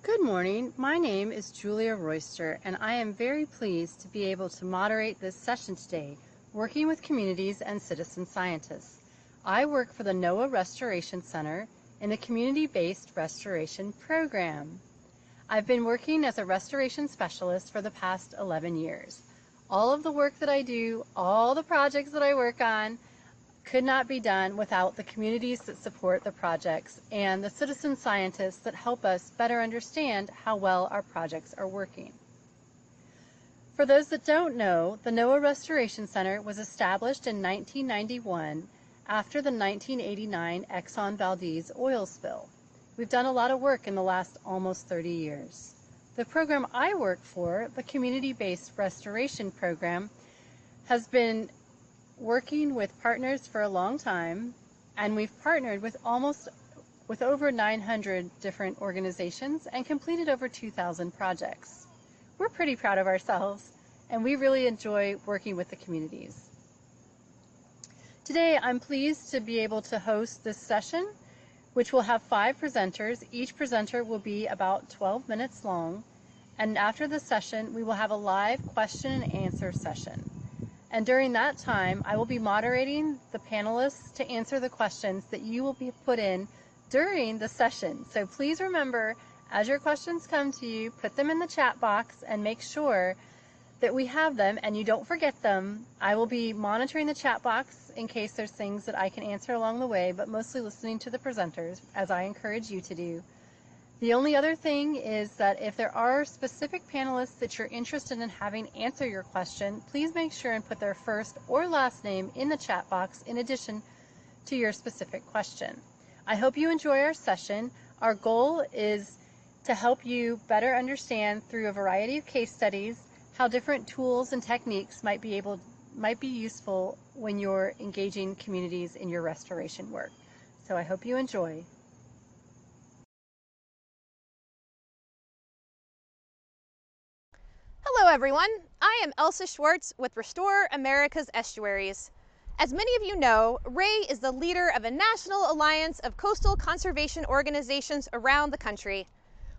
Good morning. My name is Julia Royster, and I am very pleased to be able to moderate this session today, working with communities and citizen scientists. I work for the Noaa Restoration Center in the Community-Based Restoration Program. I've been working as a restoration specialist for the past 11 years. All of the work that I do, all the projects that I work on, could not be done without the communities that support the projects and the citizen scientists that help us better understand how well our projects are working. For those that don't know, the Noaa Restoration Center was established in 1991 after the 1989 Exxon Valdez oil spill. We've done a lot of work in the last almost 30 years. The program I work for, the Community-Based Restoration Program, has been working with partners for a long time, and we've partnered with over 900 different organizations and completed over 2,000 projects. We're pretty proud of ourselves, and we really enjoy working with the communities. Today, I'm pleased to be able to host this session, which will have 5 presenters. Each presenter will be about 12 minutes long, and after the session, we will have a live question and answer session. And during that time, I will be moderating the panelists to answer the questions that you will be put in during the session. So please remember, as your questions come to you, put them in the chat box and make sure that we have them and you don't forget them. I will be monitoring the chat box in case there's things that I can answer along the way, but mostly listening to the presenters, as I encourage you to do. The only other thing is that if there are specific panelists that you're interested in having answer your question, please make sure and put their first or last name in the chat box in addition to your specific question. I hope you enjoy our session. Our goal is to help you better understand through a variety of case studies how different tools and techniques might be useful when you're engaging communities in your restoration work. So I hope you enjoy. Hello everyone, I am Elsa Schwartz with Restore America's Estuaries. As many of you know, RAY is the leader of a national alliance of coastal conservation organizations around the country.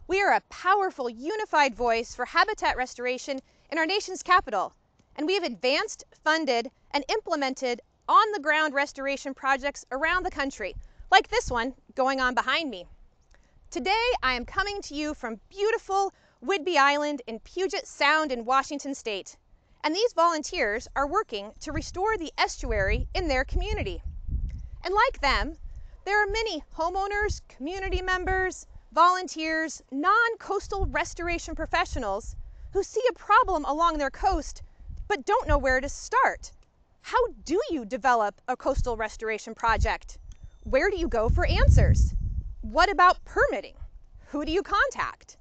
We are a powerful, unified voice for habitat restoration in our nation's capital, and we have advanced, funded, and implemented on-the-ground restoration projects around the country, like this one going on behind me. Today, I am coming to you from beautiful Whidbey Island in Puget Sound in Washington State. And these volunteers are working to restore the estuary in their community. And like them, there are many homeowners, community members, volunteers, non-coastal restoration professionals who see a problem along their coast but don't know where to start. How do you develop a coastal restoration project? Where do you go for answers? What about permitting? Who do you contact?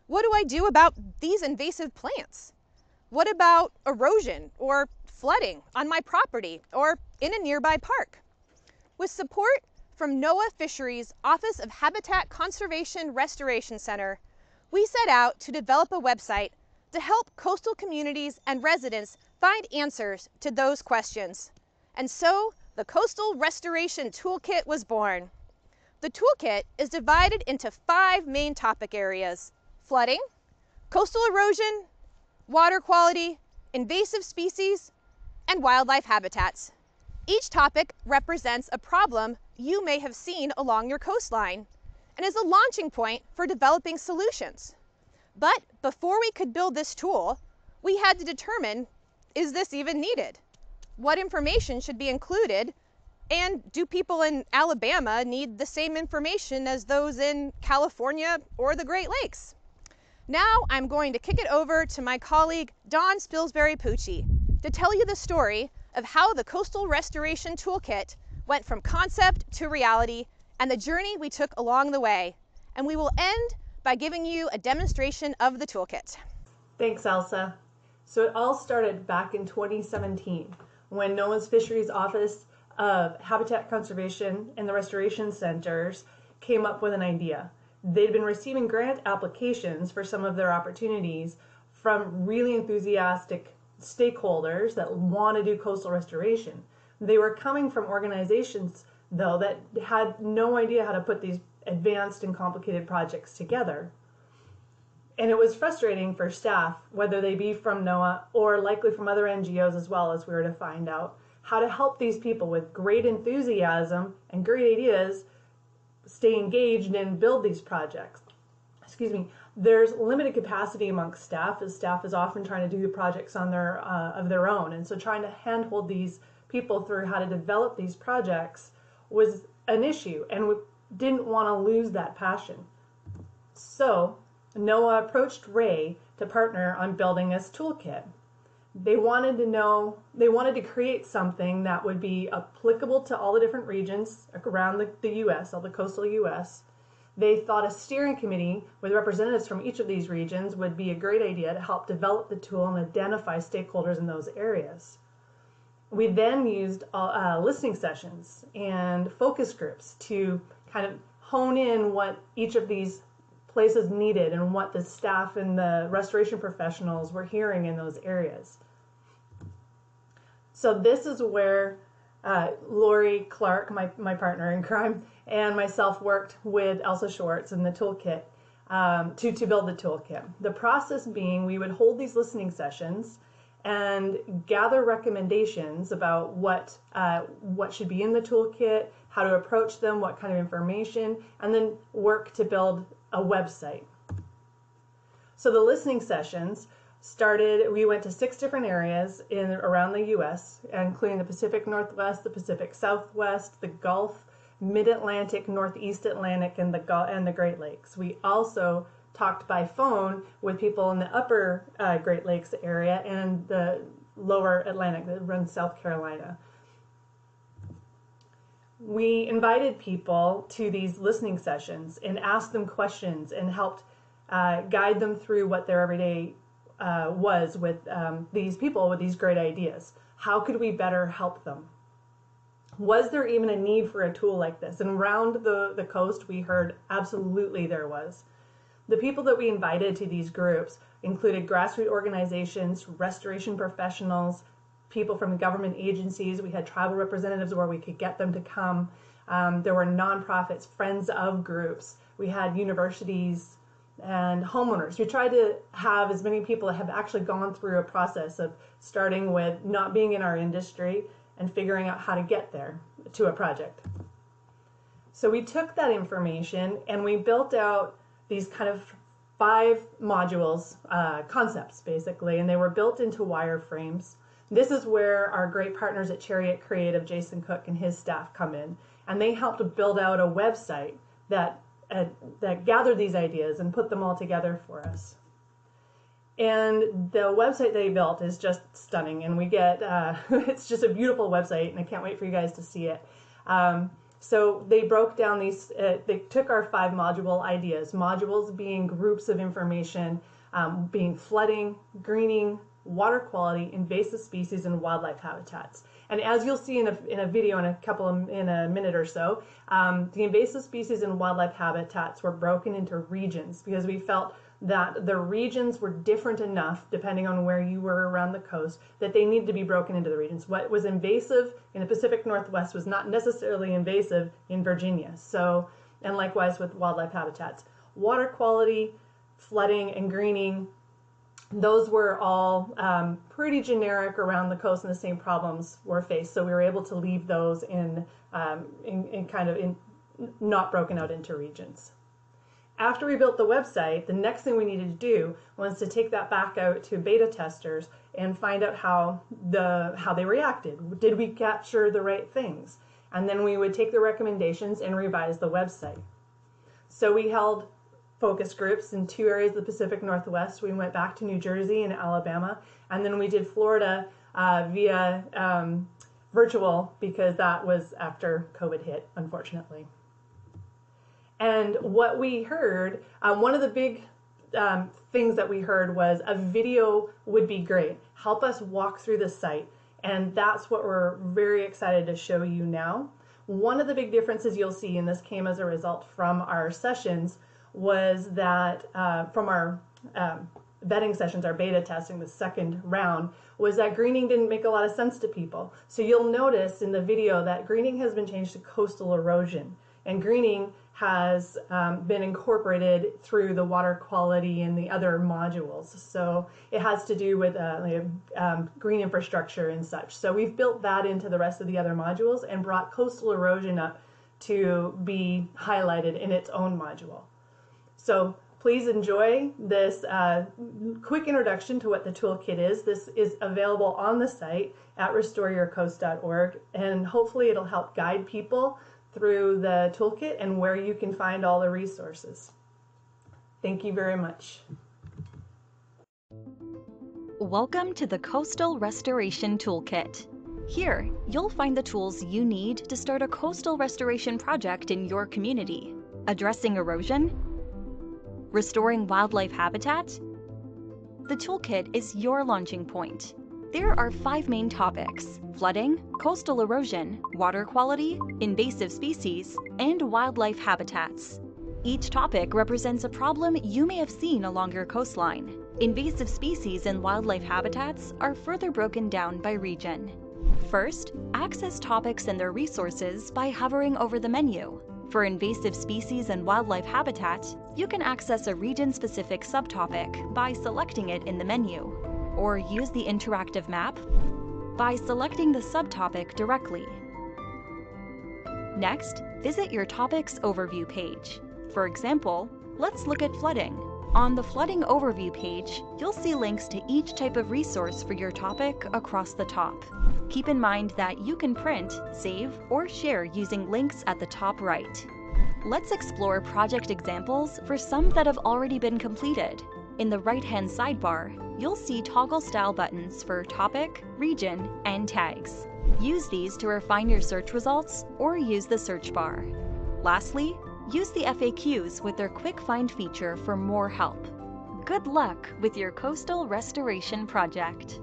What do I do about these invasive plants? What about erosion or flooding on my property or in a nearby park? With support from Noaa Fisheries' Office of Habitat Conservation Restoration Center, we set out to develop a website to help coastal communities and residents find answers to those questions. And so the Coastal Restoration Toolkit was born. The toolkit is divided into 5 main topic areas: flooding, coastal erosion, water quality, invasive species, and wildlife habitats. Each topic represents a problem you may have seen along your coastline and is a launching point for developing solutions. But before we could build this tool, we had to determine, is this even needed? What information should be included? And do people in Alabama need the same information as those in California or the Great Lakes? Now I'm going to kick it over to my colleague, Dawn Spilsbury-Pucci, to tell you the story of how the Coastal Restoration Toolkit went from concept to reality and the journey we took along the way. And we will end by giving you a demonstration of the toolkit. Thanks, Elsa. So it all started back in 2017 when Noaa's Fisheries Office of Habitat Conservation and the Restoration Centers came up with an idea. They'd been receiving grant applications for some of their opportunities from really enthusiastic stakeholders that want to do coastal restoration. They were coming from organizations, though, that had no idea how to put these advanced and complicated projects together. And it was frustrating for staff, whether they be from Noaa or likely from other NGOs as well, as we were to find out, how to help these people with great enthusiasm and great ideas stay engaged and build these projects. Excuse me. There's limited capacity amongst staff, as staff is often trying to do projects on of their own. And so trying to handhold these people through how to develop these projects was an issue, and we didn't want to lose that passion. So Noaa approached Ray to partner on building this toolkit. They wanted to create something that would be applicable to all the different regions around the U.S., all the coastal U.S. They thought a steering committee with representatives from each of these regions would be a great idea to help develop the tool and identify stakeholders in those areas. We then used listening sessions and focus groups to kind of hone in what each of these places needed and what the staff and the restoration professionals were hearing in those areas. So this is where Lori Clark, my partner in crime, and myself worked with Elsa Schwartz in the toolkit to build the toolkit. The process being, we would hold these listening sessions and gather recommendations about what should be in the toolkit, how to approach them, what kind of information, and then work to build a website. So the listening sessions started, we went to 6 different areas around the U.S., including the Pacific Northwest, the Pacific Southwest, the Gulf, Mid-Atlantic, Northeast Atlantic, and the Great Lakes. We also talked by phone with people in the upper Great Lakes area and the lower Atlantic that runs South Carolina. We invited people to these listening sessions and asked them questions and helped guide them through what their everyday was with these people with these great ideas. How could we better help them? Was there even a need for a tool like this? And around the coast, we heard absolutely there was. The people that we invited to these groups included grassroots organizations, restoration professionals, people from government agencies. We had tribal representatives where we could get them to come. There were nonprofits, friends of groups. We had universities and homeowners. We tried to have as many people that have actually gone through a process of starting with not being in our industry and figuring out how to get there to a project. So we took that information and we built out these kind of 5 modules, concepts basically, and they were built into wireframes. This is where our great partners at Chariot Creative, Jason Cook and his staff, come in, and they helped build out a website that gathered these ideas and put them all together for us. And the website they built is just stunning, and we get it's just a beautiful website, and I can't wait for you guys to see it. So they broke down these, they took our 5 module ideas, modules being groups of information, being flooding, greening, water quality, invasive species, and wildlife habitats. And as you'll see in a video in a minute or so, the invasive species and wildlife habitats were broken into regions because we felt that the regions were different enough, depending on where you were around the coast, that they needed to be broken into the regions. What was invasive in the Pacific Northwest was not necessarily invasive in Virginia. So, and likewise with wildlife habitats. Water quality, flooding, and greening, those were all pretty generic around the coast, and the same problems were faced. So we were able to leave those in not broken out into regions. After we built the website, the next thing we needed to do was to take that back out to beta testers and find out how they reacted. Did we capture the right things? And then we would take the recommendations and revise the website. So we held focus groups in 2 areas of the Pacific Northwest. We went back to New Jersey and Alabama, and then we did Florida via virtual, because that was after COVID hit, unfortunately. And what we heard, one of the big things that we heard was a video would be great. Help us walk through the site. And that's what we're very excited to show you now. One of the big differences you'll see, and this came as a result from our sessions, was that from our vetting sessions, our beta testing, the second round, was that greening didn't make a lot of sense to people. So you'll notice in the video that greening has been changed to coastal erosion. And greening has been incorporated through the water quality and the other modules. So it has to do with green infrastructure and such. So we've built that into the rest of the other modules and brought coastal erosion up to be highlighted in its own module. So please enjoy this quick introduction to what the toolkit is. This is available on the site at restoreyourcoast.org, and hopefully it'll help guide people through the toolkit and where you can find all the resources. Thank you very much. Welcome to the Coastal Restoration Toolkit. Here, you'll find the tools you need to start a coastal restoration project in your community. Addressing erosion, restoring wildlife habitat. The toolkit is your launching point. There are 5 main topics: flooding, coastal erosion, water quality, invasive species, and wildlife habitats. Each topic represents a problem you may have seen along your coastline. Invasive species and wildlife habitats are further broken down by region. First, access topics and their resources by hovering over the menu. For invasive species and wildlife habitat, you can access a region-specific subtopic by selecting it in the menu, or use the interactive map by selecting the subtopic directly. Next, visit your topic's overview page. For example, let's look at flooding. On the flooding overview page, you'll see links to each type of resource for your topic across the top. Keep in mind that you can print, save, or share using links at the top right. Let's explore project examples for some that have already been completed. In the right-hand sidebar, you'll see toggle style buttons for topic, region, and tags. Use these to refine your search results or use the search bar. Lastly, use the FAQs with their quick find feature for more help. Good luck with your coastal restoration project.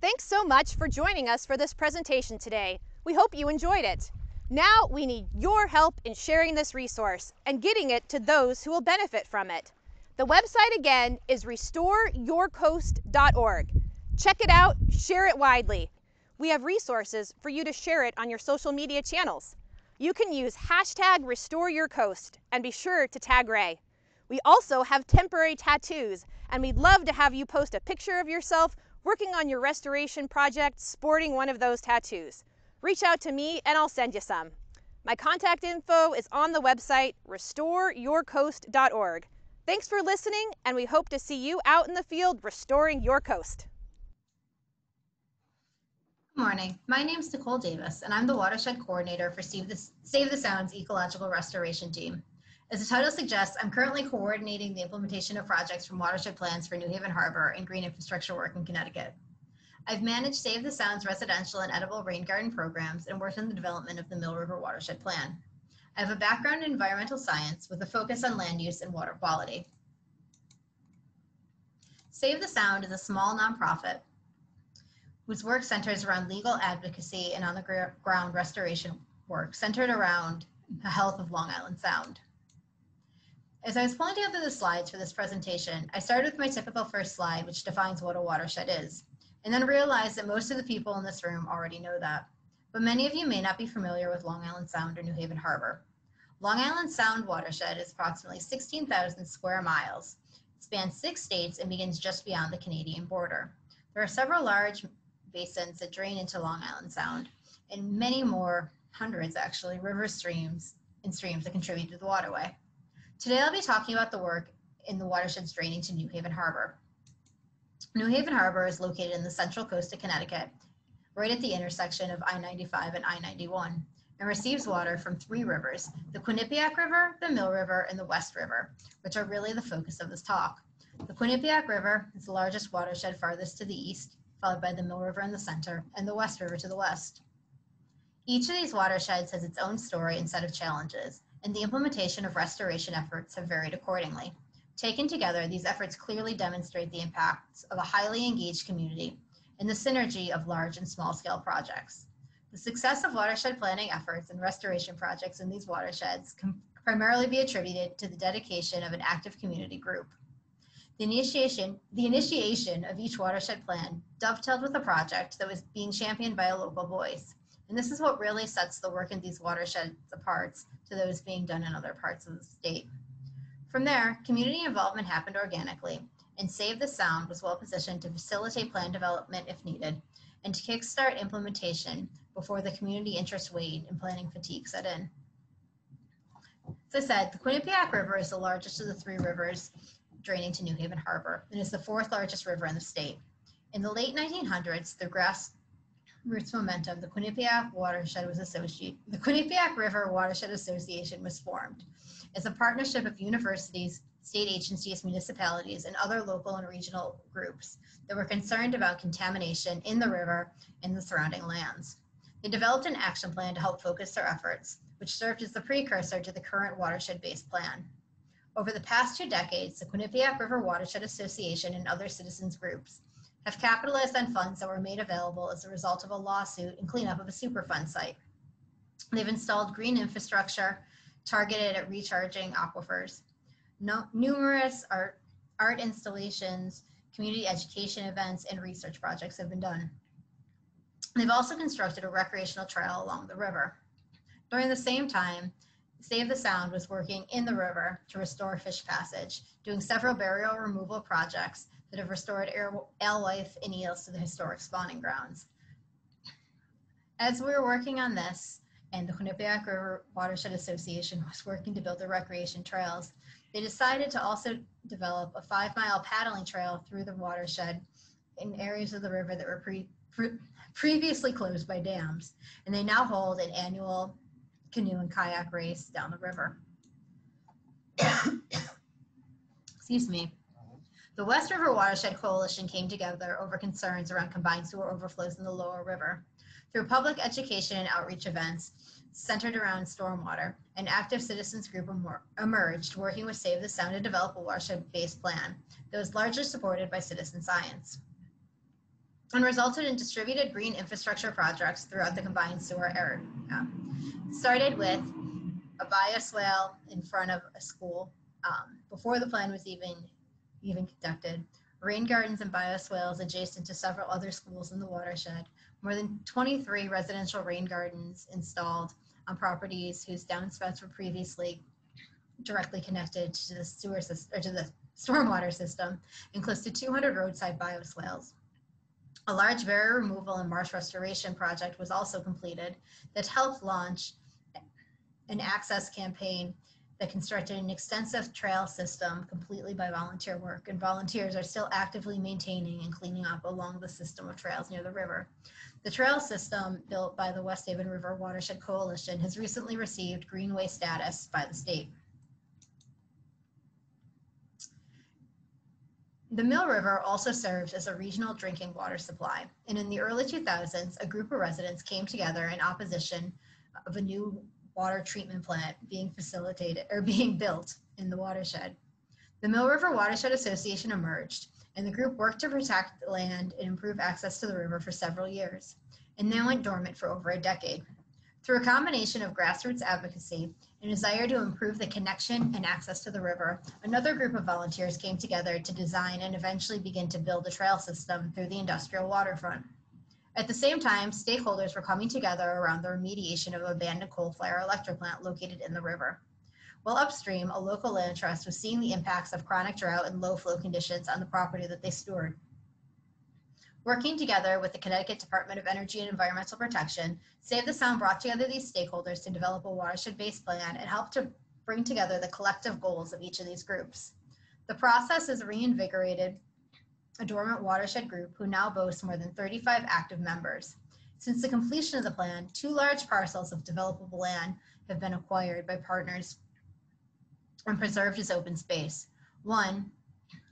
Thanks so much for joining us for this presentation today. We hope you enjoyed it. Now we need your help in sharing this resource and getting it to those who will benefit from it. The website again is restoreyourcoast.org. Check it out, share it widely. We have resources for you to share it on your social media channels. You can use #RestoreYourCoast and be sure to tag Ray. We also have temporary tattoos, and we'd love to have you post a picture of yourself working on your restoration project sporting one of those tattoos. Reach out to me and I'll send you some. My contact info is on the website restoreyourcoast.org. Thanks for listening, and we hope to see you out in the field restoring your coast. Good morning. My name is Nicole Davis, and I'm the Watershed Coordinator for Save the Sound's Ecological Restoration Team. As the title suggests, I'm currently coordinating the implementation of projects from watershed plans for New Haven Harbor and green infrastructure work in Connecticut. I've managed Save the Sound's residential and edible rain garden programs and worked on the development of the Mill River Watershed Plan. I have a background in environmental science with a focus on land use and water quality. Save the Sound is a small nonprofit whose work centers around legal advocacy and on-the-ground restoration work centered around the health of Long Island Sound. As I was pulling together the slides for this presentation, I started with my typical first slide, which defines what a watershed is, and then realized that most of the people in this room already know that. But many of you may not be familiar with Long Island Sound or New Haven Harbor. Long Island Sound watershed is approximately 16,000 square miles. It spans 6 states and begins just beyond the Canadian border. There are several large basins that drain into Long Island Sound, and many more, hundreds actually, rivers, streams that contribute to the waterway. Today I'll be talking about the work in the watersheds draining to New Haven Harbor. New Haven Harbor is located in the central coast of Connecticut, right at the intersection of I-95 and I-91, and receives water from 3 rivers: the Quinnipiac River, the Mill River, and the West River, which are really the focus of this talk. The Quinnipiac River is the largest watershed farthest to the east, followed by the Mill River in the center, and the West River to the west. Each of these watersheds has its own story and set of challenges, and the implementation of restoration efforts have varied accordingly. Taken together, these efforts clearly demonstrate the impacts of a highly engaged community and the synergy of large and small-scale projects. The success of watershed planning efforts and restoration projects in these watersheds can primarily be attributed to the dedication of an active community group. The initiation of each watershed plan dovetailed with a project that was being championed by a local voice. And this is what really sets the work in these watersheds apart to those being done in other parts of the state. From there, community involvement happened organically, and Save the Sound was well positioned to facilitate plan development if needed, and to kickstart implementation before the community interest waned and planning fatigue set in. As I said, the Quinnipiac River is the largest of the three rivers draining to New Haven Harbor, and is the fourth largest river in the state. In the late 1900s, through grassroots momentum, the Quinnipiac River Watershed Association was formed as a partnership of universities, state agencies, municipalities, and other local and regional groups that were concerned about contamination in the river and the surrounding lands. They developed an action plan to help focus their efforts, which served as the precursor to the current watershed-based plan. Over the past 2 decades, the Quinnipiac River Watershed Association and other citizens groups have capitalized on funds that were made available as a result of a lawsuit and cleanup of a Superfund site. They've installed green infrastructure targeted at recharging aquifers. Numerous art installations, community education events, and research projects have been done. They've also constructed a recreational trail along the river. During the same time, Save the Sound was working in the river to restore fish passage, doing several burial removal projects that have restored alewife and eels to the historic spawning grounds. As we were working on this, and the Quinnipiac River Watershed Association was working to build the recreation trails, they decided to also develop a 5-mile paddling trail through the watershed in areas of the river that were previously closed by dams, and they now hold an annual canoe and kayak race down the river. Excuse me. The West River Watershed Coalition came together over concerns around combined sewer overflows in the lower river. Through public education and outreach events centered around stormwater, an active citizens group emerged, working with Save the Sound to develop a watershed-based plan that was largely supported by citizen science, and resulted in distributed green infrastructure projects throughout the combined sewer area. Started with a bioswale in front of a school before the plan was even conducted, rain gardens and bioswales adjacent to several other schools in the watershed, more than 23 residential rain gardens installed on properties whose downspouts were previously directly connected to the sewer system or to the stormwater system, and close to 200 roadside bioswales. A large barrier removal and marsh restoration project was also completed that helped launch an access campaign that constructed an extensive trail system completely by volunteer work, and volunteers are still actively maintaining and cleaning up along the system of trails near the river. The trail system built by the West Haven River Watershed Coalition has recently received Greenway status by the state. The Mill River also serves as a regional drinking water supply, and in the early 2000s, a group of residents came together in opposition of a new water treatment plant being built in the watershed. The Mill River Watershed Association emerged, and the group worked to protect the land and improve access to the river for several years, and then went dormant for over a decade. Through a combination of grassroots advocacy and desire to improve the connection and access to the river, another group of volunteers came together to design and eventually begin to build a trail system through the industrial waterfront. At the same time, stakeholders were coming together around the remediation of an abandoned coal-fired electric plant located in the river. While upstream, a local land trust was seeing the impacts of chronic drought and low flow conditions on the property that they steward. Working together with the Connecticut Department of Energy and Environmental Protection, Save the Sound brought together these stakeholders to develop a watershed-based plan and help to bring together the collective goals of each of these groups. The process has reinvigorated a dormant watershed group who now boasts more than 35 active members. Since the completion of the plan, 2 large parcels of developable land have been acquired by partners and preserved as open space. One,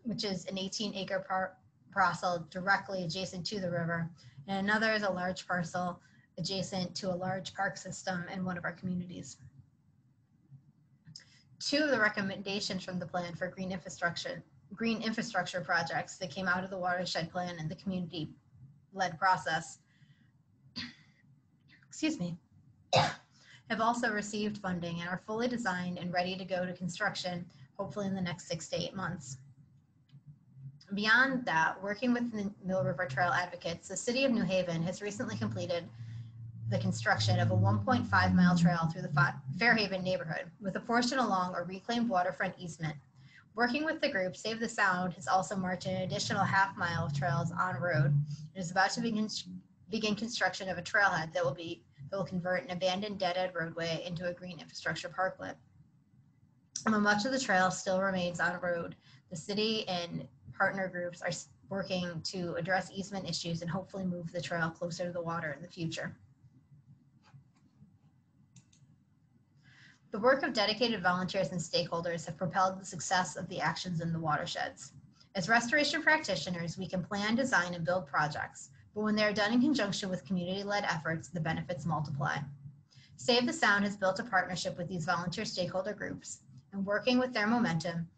which is an 18-acre parcel directly adjacent to the river, and another is a large parcel adjacent to a large park system in one of our communities. 2 of the recommendations from the plan for green infrastructure projects that came out of the watershed plan and the community-led process, have also received funding and are fully designed and ready to go to construction, hopefully in the next 6 to 8 months. Beyond that, working with the Mill River Trail advocates, the City of New Haven has recently completed the construction of a 1.5-mile trail through the Fairhaven neighborhood, with a portion along a reclaimed waterfront easement. Working with the group, Save the Sound has also marked an additional half-mile of trails on road and is about to begin construction of a trailhead that will convert an abandoned dead-end roadway into a green infrastructure parklet. While much of the trail still remains on road, the city and partner groups are working to address easement issues and hopefully move the trail closer to the water in the future. The work of dedicated volunteers and stakeholders have propelled the success of the actions in the watersheds. As restoration practitioners, we can plan, design, and build projects, but when they are done in conjunction with community-led efforts, the benefits multiply. Save the Sound has built a partnership with these volunteer stakeholder groups, and working with their momentum,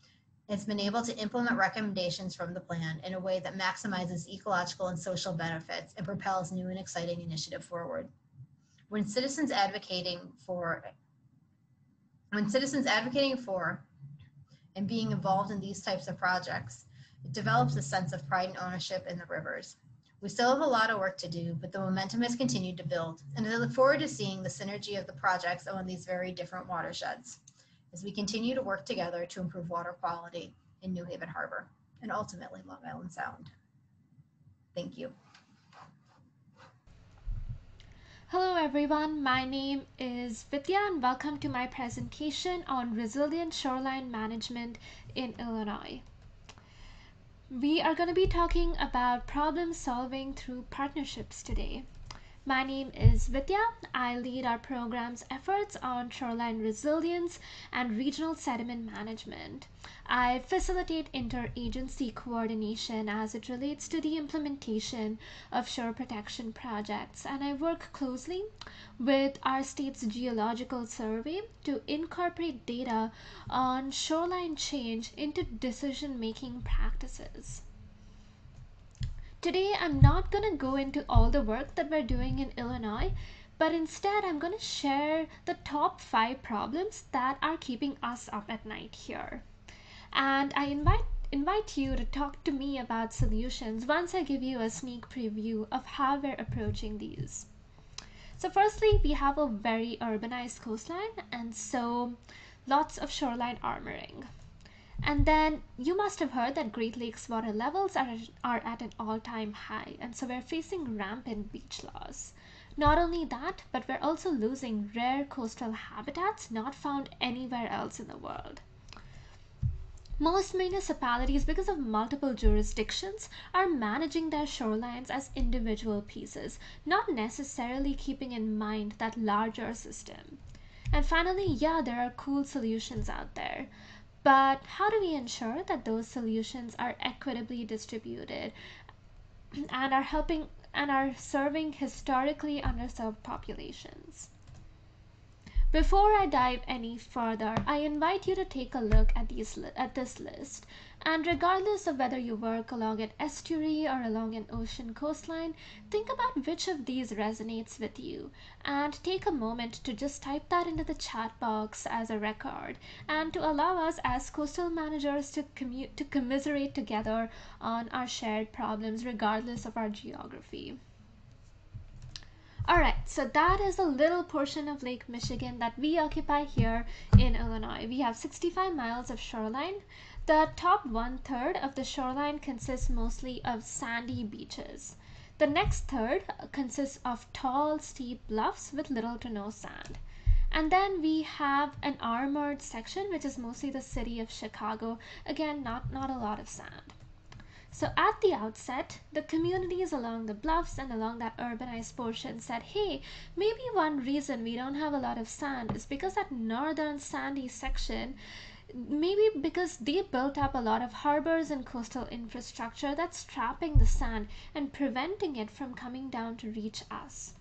it's been able to implement recommendations from the plan in a way that maximizes ecological and social benefits and propels new and exciting initiative forward. When citizens advocating for and being involved in these types of projects, it develops a sense of pride and ownership in the rivers. We still have a lot of work to do, but the momentum has continued to build, and I look forward to seeing the synergy of the projects on these very different watersheds as we continue to work together to improve water quality in New Haven Harbor and ultimately Long Island Sound. Thank you. Hello everyone, my name is Vidya and welcome to my presentation on resilient shoreline management in Illinois. We are going to be talking about problem solving through partnerships today. My name is Vidya. I lead our program's efforts on shoreline resilience and regional sediment management. I facilitate interagency coordination as it relates to the implementation of shore protection projects, and I work closely with our state's geological survey to incorporate data on shoreline change into decision-making practices. Today, I'm not going to go into all the work that we're doing in Illinois, but instead I'm going to share the top 5 problems that are keeping us up at night here. And I invite you to talk to me about solutions once I give you a sneak preview of how we're approaching these. So firstly, we have a very urbanized coastline, and so lots of shoreline armoring. And then you must have heard that Great Lakes water levels are at an all-time high, and so we're facing rampant beach loss. Not only that, but we're also losing rare coastal habitats not found anywhere else in the world. Most municipalities, because of multiple jurisdictions, are managing their shorelines as individual pieces, not necessarily keeping in mind that larger system. And finally, yeah, there are cool solutions out there. But how do we ensure that those solutions are equitably distributed and are serving historically underserved populations? Before I dive any further, I invite you to take a look at this list. And regardless of whether you work along an estuary or along an ocean coastline, think about which of these resonates with you and take a moment to just type that into the chat box as a record and to allow us as coastal managers to commiserate together on our shared problems regardless of our geography. Alright, so that is a little portion of Lake Michigan that we occupy here in Illinois. We have 65 miles of shoreline. The top 1/3 of the shoreline consists mostly of sandy beaches. The next third consists of tall, steep bluffs with little to no sand. And then we have an armored section, which is mostly the city of Chicago. Again, not a lot of sand. So at the outset, the communities along the bluffs and along that urbanized portion said, hey, maybe one reason we don't have a lot of sand is because that northern sandy section, maybe because they built up a lot of harbors and coastal infrastructure that's trapping the sand and preventing it from coming down to reach us.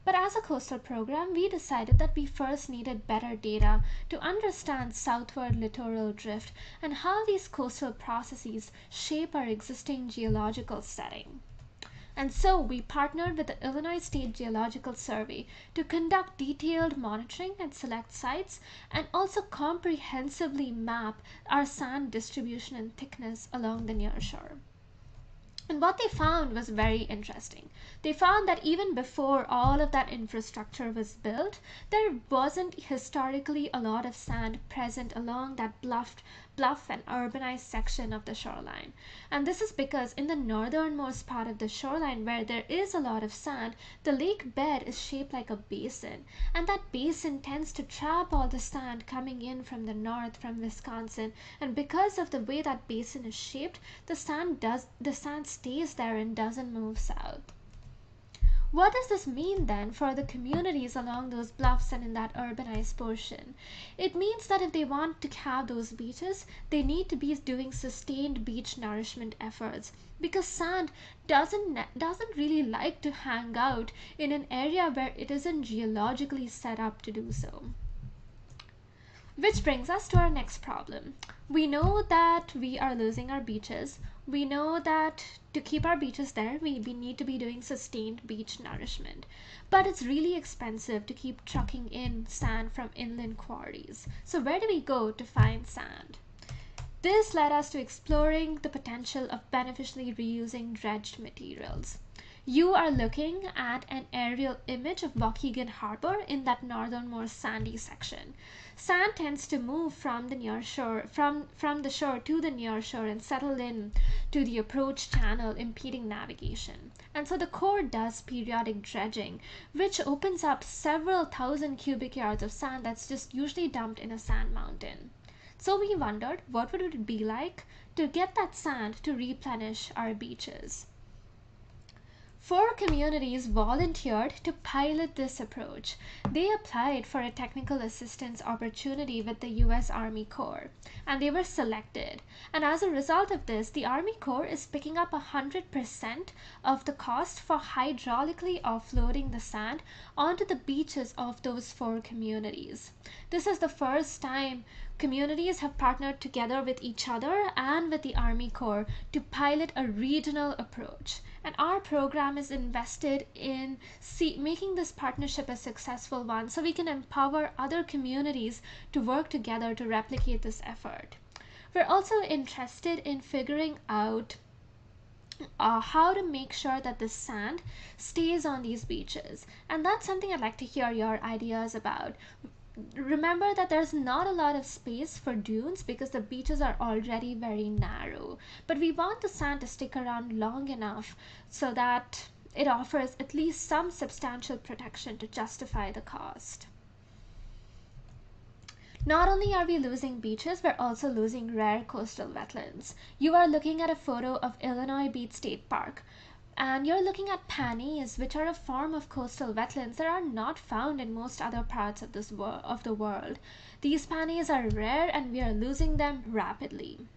But as a coastal program, we decided that we first needed better data to understand southward littoral drift and how these coastal processes shape our existing geological setting. And so we partnered with the Illinois State Geological Survey to conduct detailed monitoring and select sites and also comprehensively map our sand distribution and thickness along the nearshore. And what they found was very interesting. They found that even before all of that infrastructure was built, there wasn't historically a lot of sand present along that bluff and urbanized section of the shoreline. And this is because in the northernmost part of the shoreline, where there is a lot of sand, the lake bed is shaped like a basin. And that basin tends to trap all the sand coming in from the north, from Wisconsin. And because of the way that basin is shaped, the sand stays there and doesn't move south. What does this mean then for the communities along those bluffs and in that urbanized portion? It means that if they want to have those beaches, they need to be doing sustained beach nourishment efforts, because sand doesn't really like to hang out in an area where it isn't geologically set up to do so. Which brings us to our next problem. We know that we are losing our beaches. We know that to keep our beaches there, we need to be doing sustained beach nourishment. But it's really expensive to keep trucking in sand from inland quarries. So where do we go to find sand? This led us to exploring the potential of beneficially reusing dredged materials. You are looking at an aerial image of Waukegan Harbor in that northernmost sandy section. Sand tends to move from the near shore, from the shore to the near shore and settle in to the approach channel, impeding navigation. And so the Corps does periodic dredging, which opens up several thousand cubic yards of sand that's just usually dumped in a sand mountain. So we wondered, what would it be like to get that sand to replenish our beaches? 4 communities volunteered to pilot this approach. They applied for a technical assistance opportunity with the U.S. Army Corps, and they were selected. And as a result of this, the Army Corps is picking up 100% of the cost for hydraulically offloading the sand onto the beaches of those 4 communities. This is the first time communities have partnered together with each other and with the Army Corps to pilot a regional approach. And our program is invested in making this partnership a successful one so we can empower other communities to work together to replicate this effort. We're also interested in figuring out how to make sure that the sand stays on these beaches. And that's something I'd like to hear your ideas about. Remember that there's not a lot of space for dunes because the beaches are already very narrow, but we want the sand to stick around long enough so that it offers at least some substantial protection to justify the cost. Not only are we losing beaches, we're also losing rare coastal wetlands. You are looking at a photo of Illinois Beach State Park. And you're looking at panies, which are a form of coastal wetlands that are not found in most other parts of the world. These panies are rare and we are losing them rapidly.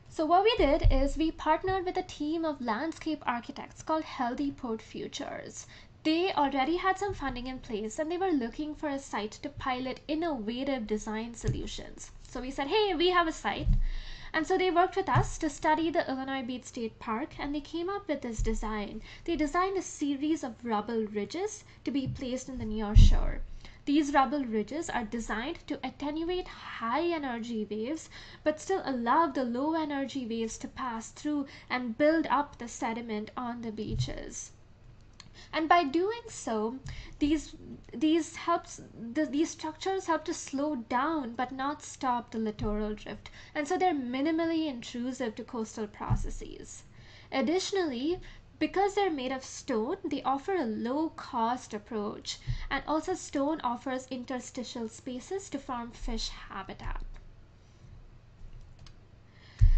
So what we did is we partnered with a team of landscape architects called Healthy Port Futures. They already had some funding in place and they were looking for a site to pilot innovative design solutions. So we said, hey, we have a site. And so they worked with us to study the Illinois Beach State Park, and they came up with this design. They designed a series of rubble ridges to be placed in the near shore. These rubble ridges are designed to attenuate high energy waves, but still allow the low energy waves to pass through and build up the sediment on the beaches. And by doing so, these structures help to slow down but not stop the littoral drift, and so they're minimally intrusive to coastal processes. Additionally, because they're made of stone, they offer a low-cost approach, and also stone offers interstitial spaces to form fish habitat.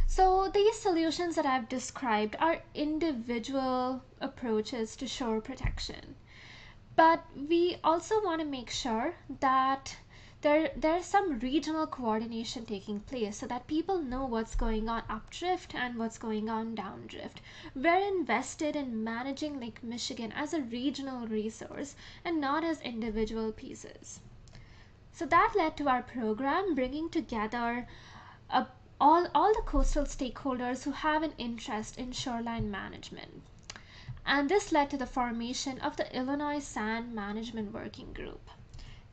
So these solutions that I've described are individual approaches to shore protection. But we also want to make sure that there's some regional coordination taking place so that people know what's going on updrift and what's going on downdrift. We're invested in managing Lake Michigan as a regional resource and not as individual pieces. So that led to our program bringing together all the coastal stakeholders who have an interest in shoreline management. And this led to the formation of the Illinois Sand Management Working Group.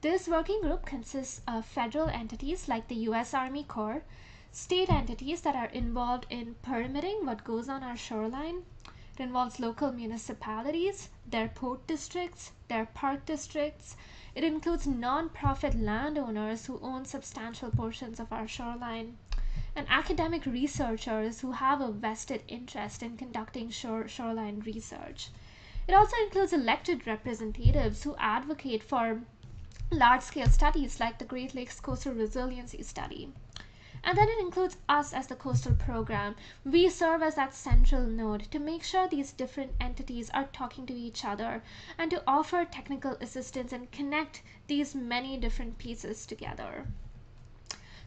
This working group consists of federal entities like the U.S. Army Corps, state entities that are involved in permitting what goes on our shoreline. It involves local municipalities, their port districts, their park districts. It includes non-profit landowners who own substantial portions of our shoreline, and academic researchers who have a vested interest in conducting shoreline research. It also includes elected representatives who advocate for large-scale studies like the Great Lakes Coastal Resiliency Study. And then it includes us as the coastal program. We serve as that central node to make sure these different entities are talking to each other and to offer technical assistance and connect these many different pieces together.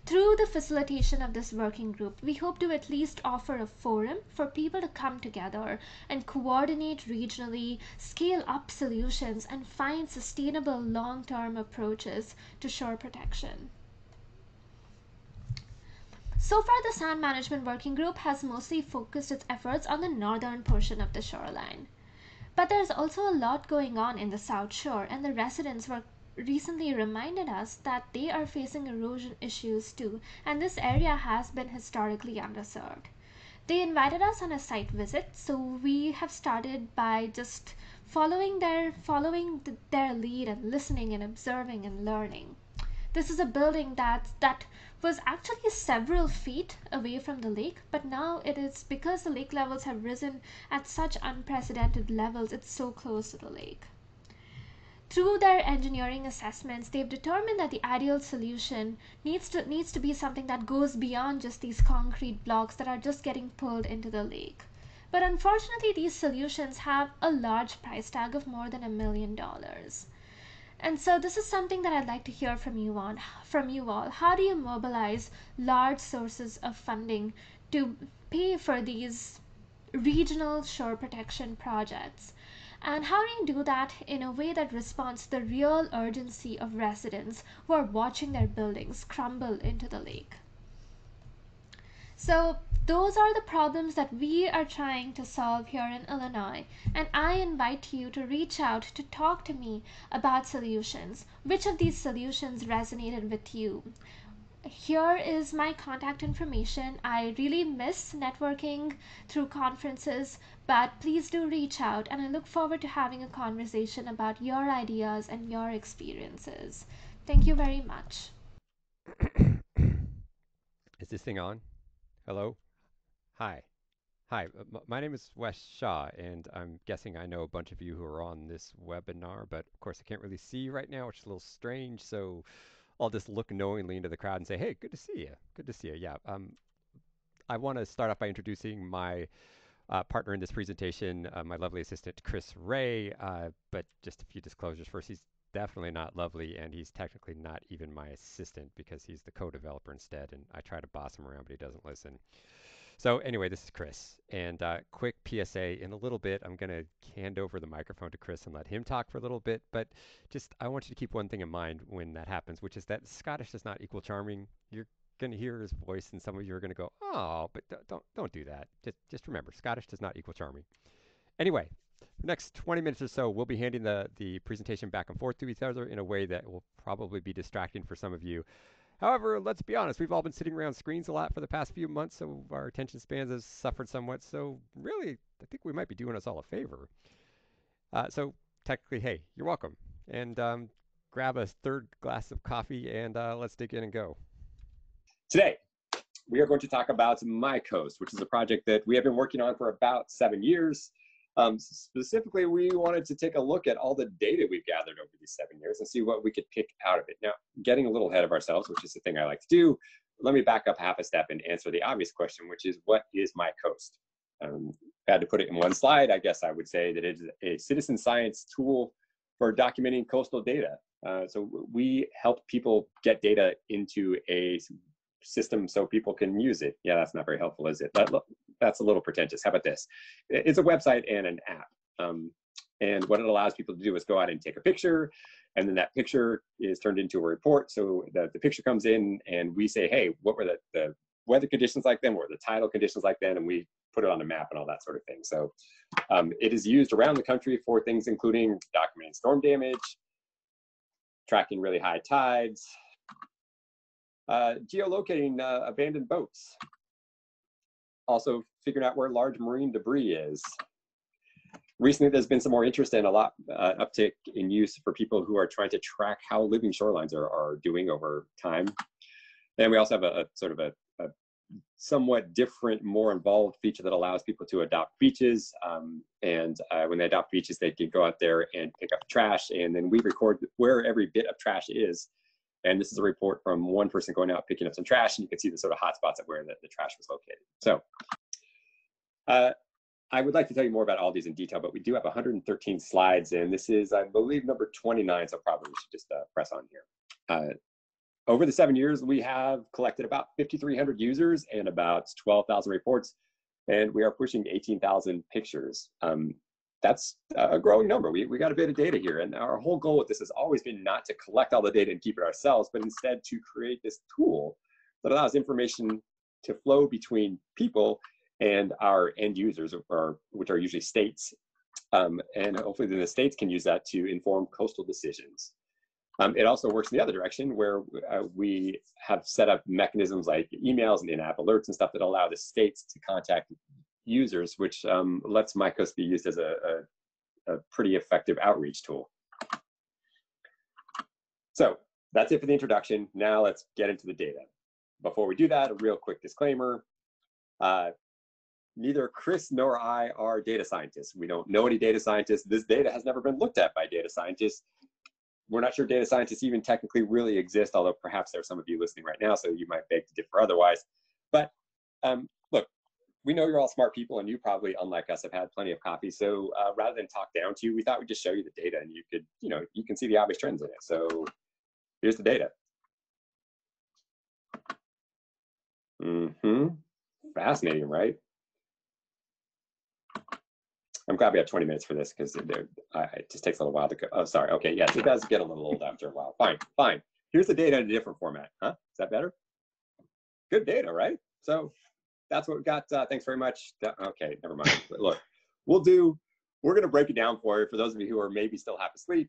Through the facilitation of this working group, we hope to at least offer a forum for people to come together and coordinate regionally, scale up solutions, and find sustainable long-term approaches to shore protection. So far, the Sand Management Working Group has mostly focused its efforts on the northern portion of the shoreline. But there's also a lot going on in the South Shore, and the residents were recently reminded us that they are facing erosion issues too, and this area has been historically underserved. They invited us on a site visit, so we have started by just following their lead and listening and observing and learning. This is a building that was actually several feet away from the lake, but now it is, because the lake levels have risen at such unprecedented levels, it's so close to the lake. Through their engineering assessments, they've determined that the ideal solution needs to be something that goes beyond just these concrete blocks that are just getting pulled into the lake. But unfortunately, these solutions have a large price tag of more than $1 million. And so this is something that I'd like to hear from you all. How do you mobilize large sources of funding to pay for these regional shore protection projects? And how do you do that in a way that responds to the real urgency of residents who are watching their buildings crumble into the lake? So those are the problems that we are trying to solve here in Illinois, and I invite you to reach out to talk to me about solutions. Which of these solutions resonated with you? Here is my contact information. I really miss networking through conferences, but please do reach out, and I look forward to having a conversation about your ideas and your experiences. Thank you very much. Is this thing on? Hello? Hi. Hi, my name is Wes Shaw, and I'm guessing I know a bunch of you who are on this webinar, but of course I can't really see you right now, which is a little strange, so I'll just look knowingly into the crowd and say, hey, good to see you. Good to see you. Yeah. I want to start off by introducing my partner in this presentation, my lovely assistant, Chris Ray, but just a few disclosures first. He's definitely not lovely, and he's technically not even my assistant because he's the co-developer instead, and I try to boss him around, but he doesn't listen. So anyway, this is Chris, and quick PSA, in a little bit, I'm going to hand over the microphone to Chris and let him talk for a little bit, but just I want you to keep one thing in mind when that happens, which is that Scottish does not equal charming. You're going to hear his voice, and some of you are going to go, oh, but don't do that. Just remember, Scottish does not equal charming. Anyway, the next 20 minutes or so, we'll be handing the presentation back and forth to each other in a way that will probably be distracting for some of you. However, let's be honest, we've all been sitting around screens a lot for the past few months, so our attention spans have suffered somewhat. So really, I think we might be doing us all a favor. So technically, hey, you're welcome. And grab a third glass of coffee and let's dig in and go. Today, we are going to talk about MyCoast, which is a project that we have been working on for about 7 years. Specifically, we wanted to take a look at all the data we've gathered over these 7 years and see what we could pick out of it. Now, getting a little ahead of ourselves, which is the thing I like to do, let me back up half a step and answer the obvious question, which is, what is MyCoast? If I had to put it in one slide, I guess I would say that it is a citizen science tool for documenting coastal data. So we help people get data into a system so people can use it. Yeah, that's not very helpful, is it? That's a little pretentious. How about this? It's a website and an app. And what it allows people to do is go out and take a picture, and then that picture is turned into a report. So the picture comes in and we say, hey, what were the weather conditions like then? What were the tidal conditions like then? And we put it on a map and all that sort of thing. So it is used around the country for things including documenting storm damage, tracking really high tides, geolocating abandoned boats. Also figuring out where large marine debris is. Recently, there's been some more interest and a lot uptick in use for people who are trying to track how living shorelines are doing over time. And we also have a sort of a somewhat different, more involved feature that allows people to adopt beaches. When they adopt beaches, they can go out there and pick up trash, and then we record where every bit of trash is. And this is a report from one person going out picking up some trash, and you can see the sort of hotspots of where the trash was located. So I would like to tell you more about all these in detail, but we do have 113 slides, and this is, I believe, number 29, so probably we should just press on here. Over the 7 years, we have collected about 5,300 users and about 12,000 reports, and we are pushing 18,000 pictures. That's a growing number. We got a bit of data here, and our whole goal with this has always been not to collect all the data and keep it ourselves, but instead to create this tool that allows information to flow between people and our end users, which are usually states. And hopefully then the states can use that to inform coastal decisions. It also works in the other direction, where we have set up mechanisms like emails and in-app alerts and stuff that allow the states to contact users, which lets MyCoast be used as a pretty effective outreach tool. So that's it for the introduction. Now let's get into the data. Before we do that, a real quick disclaimer. Neither Chris nor I are data scientists. We don't know any data scientists. This data has never been looked at by data scientists. We're not sure data scientists even technically really exist, although perhaps there are some of you listening right now, so you might beg to differ otherwise. But look, we know you're all smart people, and you probably, unlike us, have had plenty of coffee. So rather than talk down to you, we thought we'd just show you the data, and you could, you can see the obvious trends in it. So here's the data. Fascinating, right? I'm glad we have 20 minutes for this, because it just takes a little while to go. Oh, sorry. Okay, yes, it does get a little old after a while. Fine. Here's the data in a different format. Huh? Is that better? Good data, right? So that's what we got. Thanks very much. Okay, never mind. Look, we're going to break it down for you, for those of you who are maybe still half asleep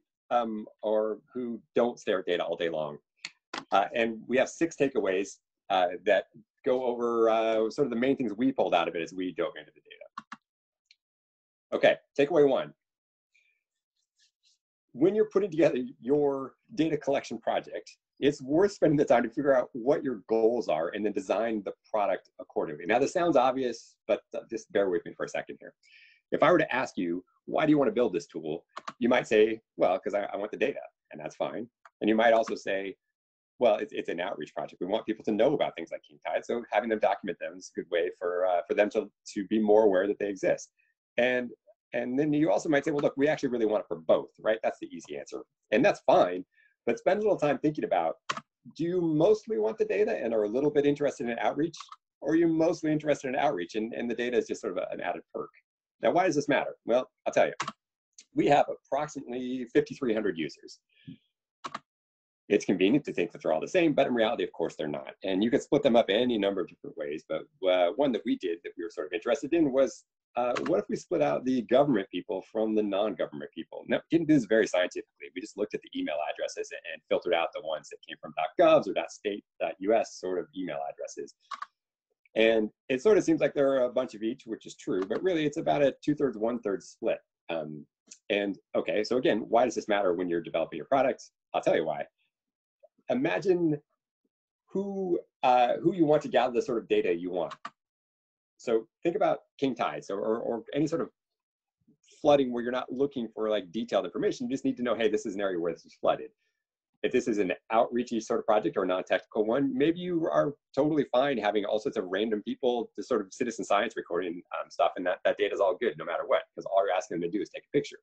or who don't stare at data all day long. And we have 6 takeaways that go over sort of the main things we pulled out of it as we dove into the data. Okay, takeaway 1. When you're putting together your data collection project, it's worth spending the time to figure out what your goals are and then design the product accordingly. Now, this sounds obvious, but just bear with me for a second here. If I were to ask you, why do you want to build this tool? You might say, well, because I want the data, and that's fine. And you might also say, well, it's an outreach project. We want people to know about things like king tide, so having them document them is a good way for them to be more aware that they exist. And then you also might say, well, look, we actually really want it for both, right? That's the easy answer. And that's fine, but spend a little time thinking about, do you mostly want the data and are a little bit interested in outreach? Or are you mostly interested in outreach and the data is just sort of an added perk? Now, why does this matter? Well, I'll tell you. We have approximately 5,300 users. It's convenient to think that they're all the same, but in reality, of course, they're not. And you can split them up any number of different ways, but one that we did that we were sort of interested in was, what if we split out the government people from the non-government people? Now, we didn't do this very scientifically. We just looked at the email addresses and filtered out the ones that came from .govs or .state.us sort of email addresses. And it sort of seems like there are a bunch of each, which is true, but really it's about a 2/3, 1/3 split. And okay, so again, why does this matter when you're developing your product? I'll tell you why. Imagine who you want to gather the sort of data you want. So think about king tides or any sort of flooding where you're not looking for like detailed information. You just need to know, hey, this is an area where this is flooded. If this is an outreachy sort of project or a non-technical one, maybe you are totally fine having all sorts of random people to sort of citizen science recording stuff, and that data is all good no matter what, because all you're asking them to do is take a picture.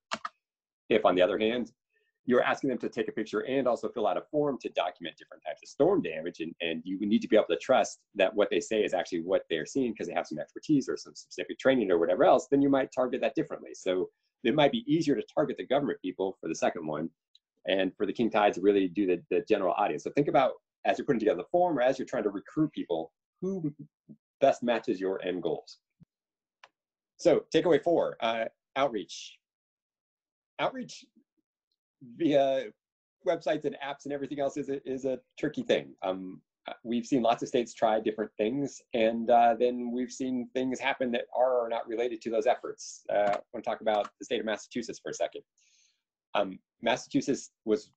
If, on the other hand, you're asking them to take a picture and also fill out a form to document different types of storm damage, and you need to be able to trust that what they say is actually what they're seeing because they have some expertise or some specific training or whatever else, then you might target that differently. So it might be easier to target the government people for the second one, and for the king tides really do the general audience. So think about, as you're putting together the form or as you're trying to recruit people, who best matches your end goals. So takeaway 4, outreach. Outreach via websites and apps and everything else is a tricky thing. we've seen lots of states try different things, and then we've seen things happen that are or not related to those efforts. I want to talk about the state of Massachusetts for a second. Massachusetts was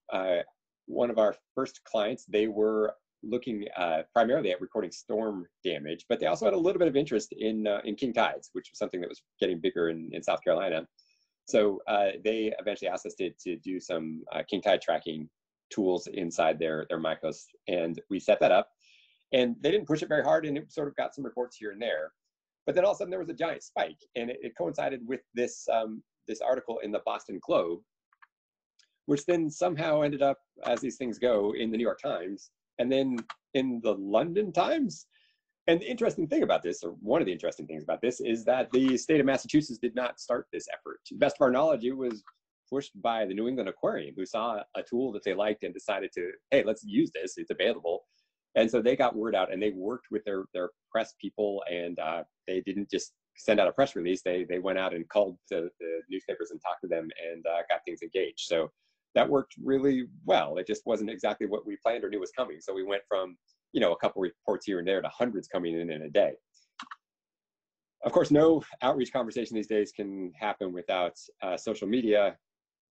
one of our first clients. They were looking primarily at recording storm damage, but they also had a little bit of interest in king tides, which was something that was getting bigger in South Carolina. So they eventually asked us to do some king tide tracking tools inside their MyCoast, and we set that up. And they didn't push it very hard, and it sort of got some reports here and there. But then all of a sudden there was a giant spike, and it coincided with this this article in the Boston Globe, which then somehow ended up, as these things go, in the New York Times, and then in the London Times. And the interesting thing about this, or one of the interesting things about this, is that the state of Massachusetts did not start this effort. To the best of our knowledge, it was pushed by the New England Aquarium, who saw a tool that they liked and decided to, hey, let's use this, it's available. And so they got word out, and they worked with their press people, and they didn't just send out a press release. They went out and called the newspapers and talked to them, and got things engaged. So that worked really well. It just wasn't exactly what we planned or knew was coming. So we went from, you know, a couple reports here and there to hundreds coming in a day. Of course, no outreach conversation these days can happen without social media.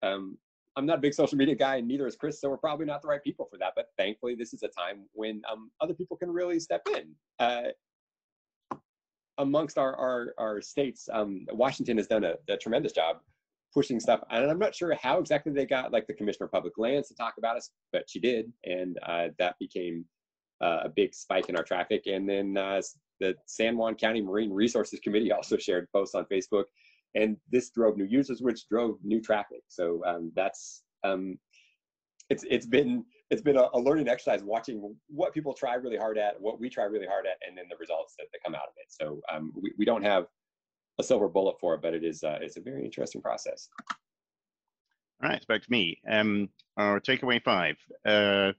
I'm not a big social media guy, and neither is Chris, so we're probably not the right people for that. But thankfully, this is a time when other people can really step in. Amongst our states, Washington has done a tremendous job pushing stuff, and I'm not sure how exactly they got like the Commissioner of Public Lands to talk about us, but she did, and that became a big spike in our traffic. And then the San Juan County Marine Resources Committee also shared posts on Facebook, and this drove new users, which drove new traffic. So that's it's been a learning exercise, watching what people try really hard at, what we try really hard at, and then the results that come out of it. So we don't have a silver bullet for it, but it's a very interesting process. All right, it's back to me. Our takeaway 5.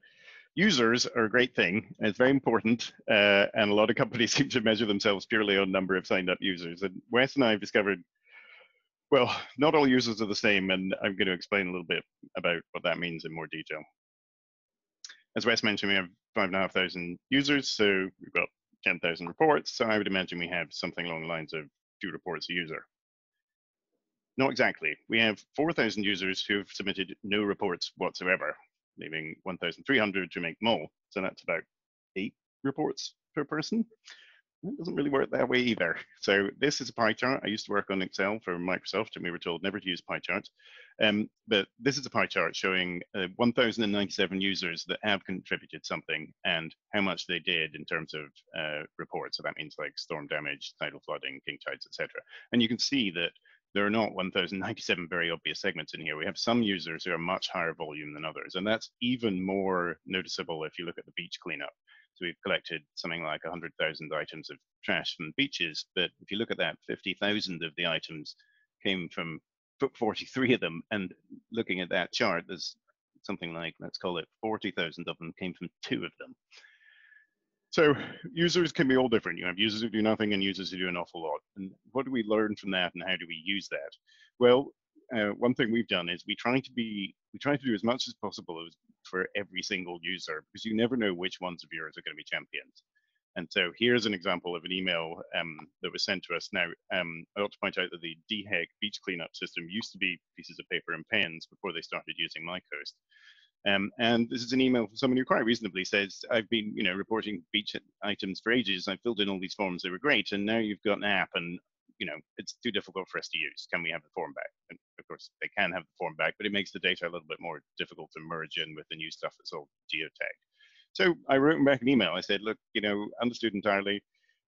Users are a great thing. It's very important, and a lot of companies seem to measure themselves purely on number of signed up users. And Wes and I have discovered, well, not all users are the same, and I'm going to explain a little bit about what that means in more detail. As Wes mentioned, we have 5,500 users, so we've got 10,000 reports. So I would imagine we have something along the lines of 2 reports a user. Not exactly. We have 4,000 users who've submitted no reports whatsoever, leaving 1,300 to make them all. So that's about 8 reports per person. It doesn't really work that way either. So this is a pie chart. I used to work on Excel for Microsoft, and we were told never to use pie charts. But this is a pie chart showing 1,097 users that have contributed something and how much they did in terms of reports. So that means like storm damage, tidal flooding, king tides, etc. And you can see that there are not 1,097 very obvious segments in here. We have some users who are much higher volume than others, and that's even more noticeable if you look at the beach cleanup. So we've collected something like 100,000 items of trash from beaches, but if you look at that, 50,000 of the items came from 43 of them, and looking at that chart, there's something like, let's call it 40,000 of them came from 2 of them. So users can be all different. You have users who do nothing and users who do an awful lot. And what do we learn from that, and how do we use that? Well, one thing we've done is we try to do as much as possible for every single user, because you never know which ones of yours are going to be champions. And so here's an example of an email that was sent to us. Now, I ought to point out that the DHEC beach cleanup system used to be pieces of paper and pens before they started using MyCoast. And this is an email from someone who quite reasonably says, I've been, reporting beach items for ages. I filled in all these forms, they were great, and now you've got an app, and it's too difficult for us to use. Can we have the form back? And of course, they can have the form back, but it makes the data a little bit more difficult to merge in with the new stuff that's all geotagged. So I wrote him back an email. I said, look, understood entirely.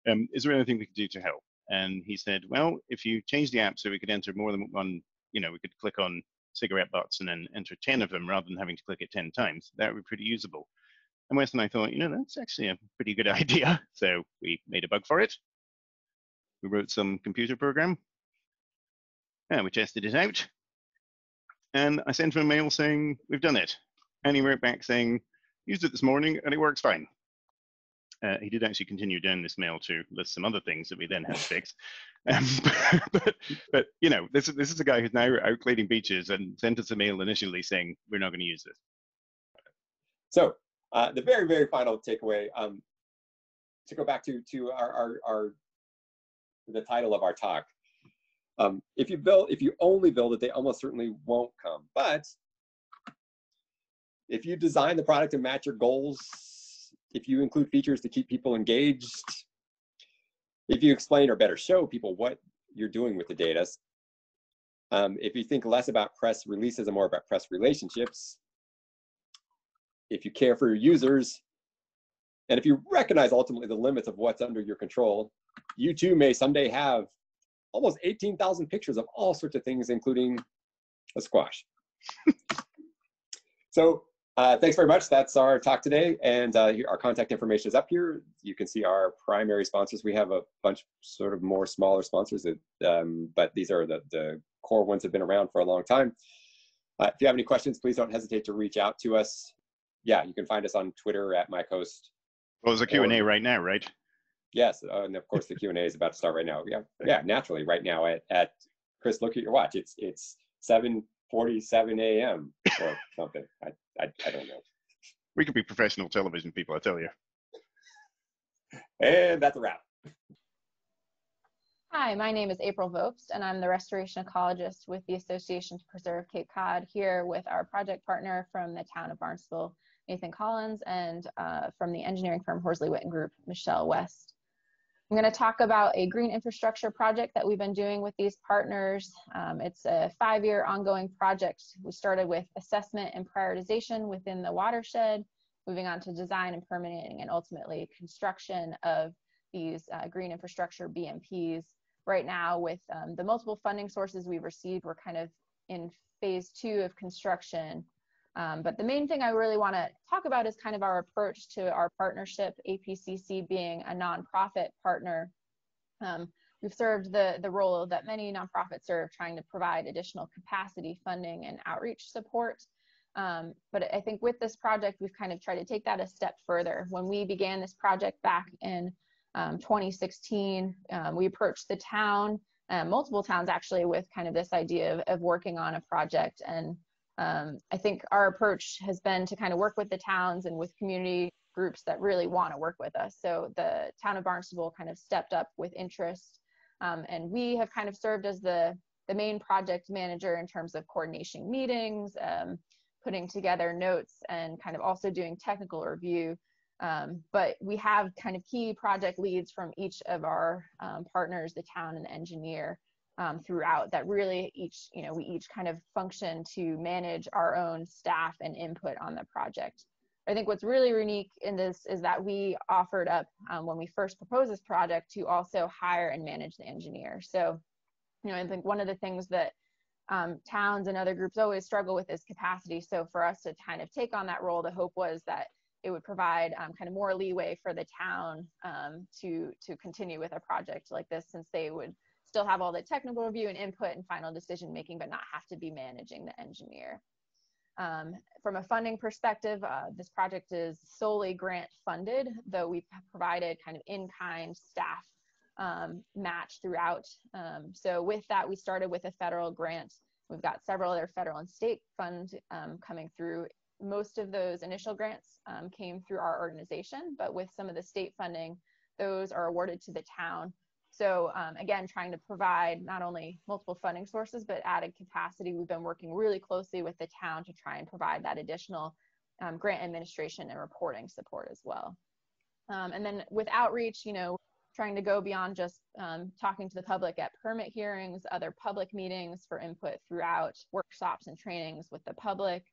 Is there anything we can do to help? And he said, well, if you change the app so we could enter more than one, we could click on cigarette butts and then enter 10 of them rather than having to click it 10 times, that would be pretty usable. And Wes and I thought, that's actually a pretty good idea. So we made a bug for it. We wrote some computer program, and we tested it out. And I sent him a mail saying, we've done it. And he wrote back saying, used it this morning and it works fine. He did actually continue down this mail to list some other things that we then had to fix. But this is a guy who's now out cleaning beaches and sent us a mail initially saying, we're not going to use this. So The very, very final takeaway, to go back to the title of our talk. If you only build it, they almost certainly won't come. But if you design the product to match your goals, if you include features to keep people engaged, if you explain or better show people what you're doing with the data, if you think less about press releases and more about press relationships, if you care for your users, and if you recognize ultimately the limits of what's under your control, you too may someday have almost 18,000 pictures of all sorts of things, including a squash. So thanks very much. That's our talk today. And our contact information is up here. You can see our primary sponsors. We have a bunch sort of more smaller sponsors, but these are the core ones that have been around for a long time. If you have any questions, please don't hesitate to reach out to us. Yeah, you can find us on Twitter at MyCoast. Well, there's a Q&A right now, right? Yes, and of course the Q&A is about to start right now. Yeah, naturally right now at Chris, look at your watch. It's 7:47 a.m. or something. I don't know. We could be professional television people, I tell you. And that's a wrap. Hi, my name is April Vopst, and I'm the restoration ecologist with the Association to Preserve Cape Cod, here with our project partner from the town of Barnstable, Nathan Collins, and from the engineering firm Horsley Witten Group, Michelle West. I'm going to talk about a green infrastructure project that we've been doing with these partners. It's a 5-year ongoing project. We started with assessment and prioritization within the watershed, moving on to design and permitting, and ultimately construction of these green infrastructure BMPs. Right now, with the multiple funding sources we've received, we're kind of in phase 2 of construction. But the main thing I really want to talk about is kind of our approach to our partnership, APCC being a nonprofit partner. We've served the role that many nonprofits serve, trying to provide additional capacity, funding, and outreach support. But I think with this project, we've kind of tried to take that a step further. When we began this project back in 2016, we approached the town, multiple towns actually, with kind of this idea of working on a project. And I think our approach has been to kind of work with the towns and with community groups that really want to work with us. So the town of Barnstable kind of stepped up with interest, and we have kind of served as the main project manager in terms of coordination meetings, putting together notes, and kind of also doing technical review. But we have kind of key project leads from each of our partners, the town and the engineer, throughout, that really we each kind of function to manage our own staff and input on the project. I think what's really unique in this is that we offered up, when we first proposed this project, to also hire and manage the engineer. So, I think one of the things that towns and other groups always struggle with is capacity. So for us to kind of take on that role, the hope was that it would provide kind of more leeway for the town to continue with a project like this, since they would still have all the technical review and input and final decision making, but not have to be managing the engineer. From a funding perspective, this project is solely grant funded, though we've provided kind of in-kind staff match throughout. So with that, we started with a federal grant. We've got several other federal and state funds coming through. Most of those initial grants came through our organization, but with some of the state funding, those are awarded to the town. So again, trying to provide not only multiple funding sources, but added capacity. We've been working really closely with the town to try and provide that additional grant administration and reporting support as well. And then with outreach, trying to go beyond just talking to the public at permit hearings, other public meetings for input throughout, workshops and trainings with the public,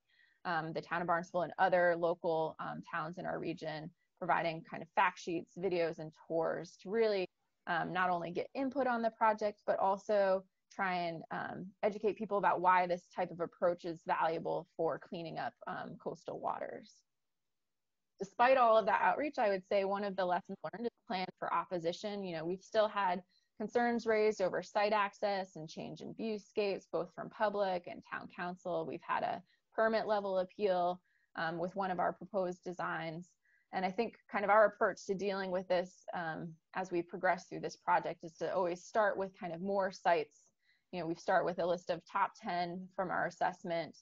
the town of Barnstable and other local towns in our region, providing kind of fact sheets, videos, and tours to really not only get input on the project, but also try and educate people about why this type of approach is valuable for cleaning up coastal waters. Despite all of that outreach, I would say one of the lessons learned is plan for opposition. We've still had concerns raised over site access and change in viewscapes, both from public and town council. We've had a permit level appeal with one of our proposed designs. And I think kind of our approach to dealing with this as we progress through this project is to always start with kind of more sites. We start with a list of top 10 from our assessment,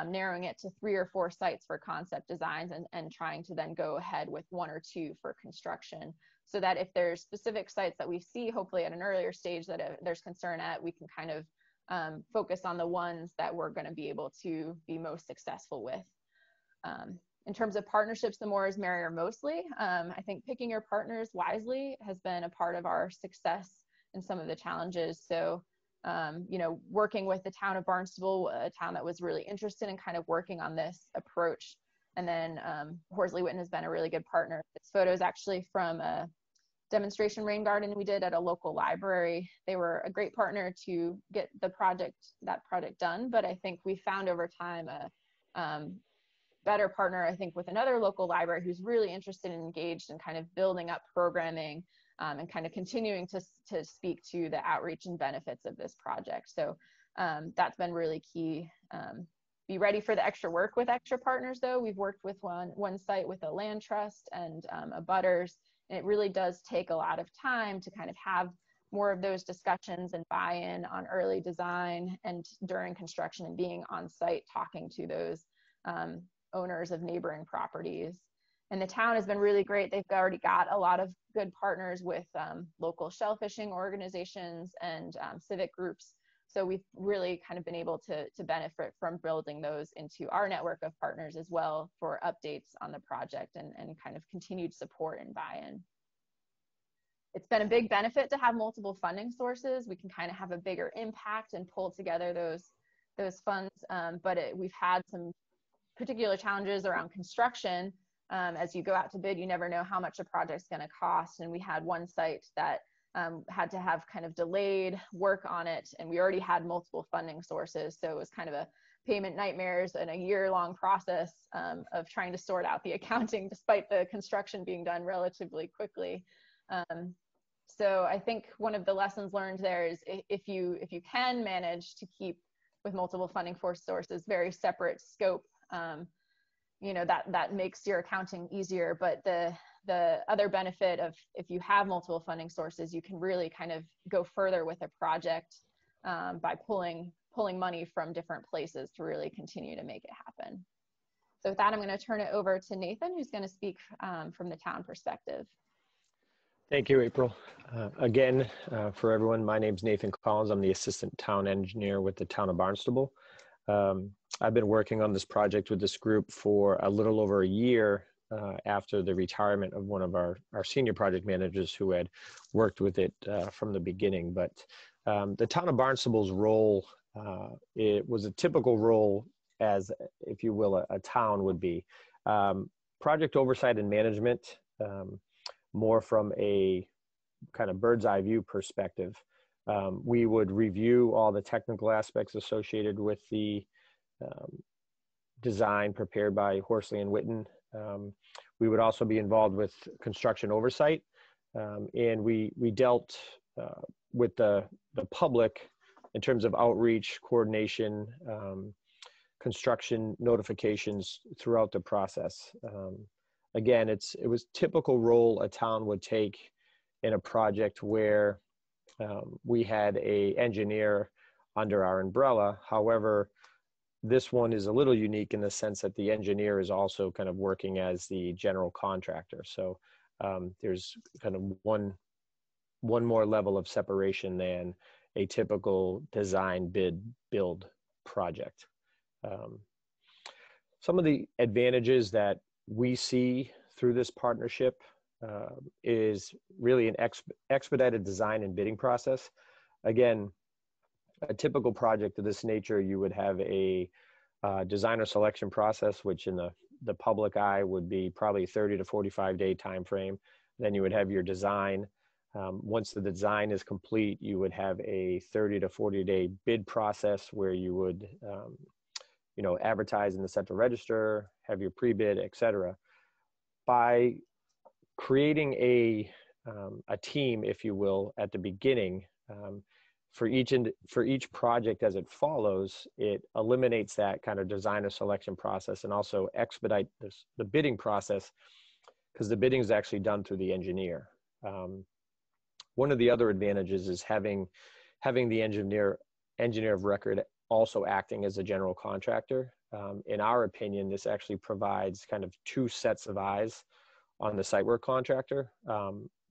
narrowing it to 3 or 4 sites for concept designs and trying to then go ahead with 1 or 2 for construction, so that if there's specific sites that we see, hopefully at an earlier stage, that there's concern at, we can kind of focus on the ones that we're going to be able to be most successful with. In terms of partnerships, the more is merrier mostly. I think picking your partners wisely has been a part of our success in some of the challenges. So, you know, working with the town of Barnstable, a town that was really interested in kind of working on this approach. And then Horsley Witten has been a really good partner. This photo is actually from a demonstration rain garden we did at a local library. They were a great partner to get that project done. But I think we found over time a better partner, I think, with another local library who's really interested and engaged in kind of building up programming and kind of continuing to speak to the outreach and benefits of this project. So that's been really key. Be ready for the extra work with extra partners, though. We've worked with one site with a land trust and a butters, and it really does take a lot of time to kind of have more of those discussions and buy-in on early design and during construction, and being on site talking to those owners of neighboring properties. And the town has been really great. They've already got a lot of good partners with local shellfishing organizations and civic groups. So we've really kind of been able to benefit from building those into our network of partners as well, for updates on the project and kind of continued support and buy-in. It's been a big benefit to have multiple funding sources. We can kind of have a bigger impact and pull together those funds, but we've had some particular challenges around construction. As you go out to bid, you never know how much a project's going to cost. And we had one site that had to have kind of delayed work on it, and we already had multiple funding sources. So it was kind of a payment nightmares and a year-long process of trying to sort out the accounting, despite the construction being done relatively quickly. So I think one of the lessons learned there is, if you can manage to keep with multiple funding sources, very separate scope, you know, that makes your accounting easier. But the other benefit of, if you have multiple funding sources, you can really kind of go further with a project by pulling money from different places to really continue to make it happen. So with that, I'm going to turn it over to Nathan, who's going to speak from the town perspective. Thank you, April. Again, for everyone, my name's Nathan Collins. I'm the assistant town engineer with the town of Barnstable. I've been working on this project with this group for a little over a year after the retirement of one of our senior project managers who had worked with it from the beginning. But the town of Barnstable's role, it was a typical role as, if you will, a town would be. Project oversight and management, more from a kind of bird's eye view perspective. We would review all the technical aspects associated with the design prepared by Horsley and Witten. We would also be involved with construction oversight, and we dealt with the public in terms of outreach, coordination, construction notifications throughout the process. Again, it was typical role a town would take in a project where we had an engineer under our umbrella. However, this one is a little unique in the sense that the engineer is also kind of working as the general contractor. So there's kind of one more level of separation than a typical design, bid, build project. Some of the advantages that we see through this partnership is really an expedited design and bidding process. Again, a typical project of this nature, you would have a designer selection process, which in the public eye would be probably 30 to 45 day time frame. Then you would have your design. Once the design is complete, you would have a 30 to 40 day bid process where you would advertise in the central register, have your pre-bid, etc. By creating a team, if you will, at the beginning, for each project as it follows, it eliminates that kind of designer selection process and also expedite the bidding process, because the bidding is actually done through the engineer. One of the other advantages is having the engineer of record also acting as a general contractor. in our opinion, this actually provides kind of two sets of eyes on the site work contractor.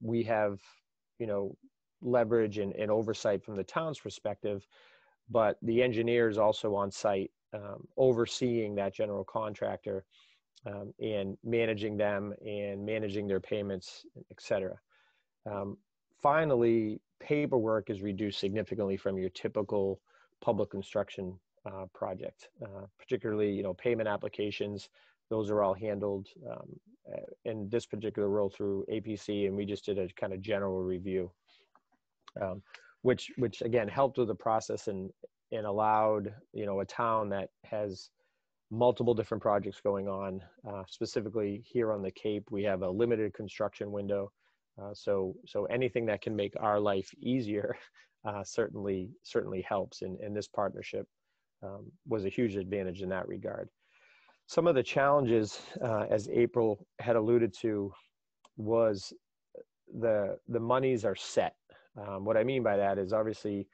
We have, leverage and oversight from the town's perspective, but the engineer is also on site overseeing that general contractor and managing them and managing their payments, et cetera. Finally, paperwork is reduced significantly from your typical public construction project, particularly, payment applications. Those are all handled in this particular role through APC, and we just did a kind of general review, which again helped with the process and allowed, a town that has multiple different projects going on. Specifically here on the Cape, we have a limited construction window. So anything that can make our life easier certainly helps. And this partnership was a huge advantage in that regard. Some of the challenges, as April had alluded to, was the monies are set. What I mean by that is obviously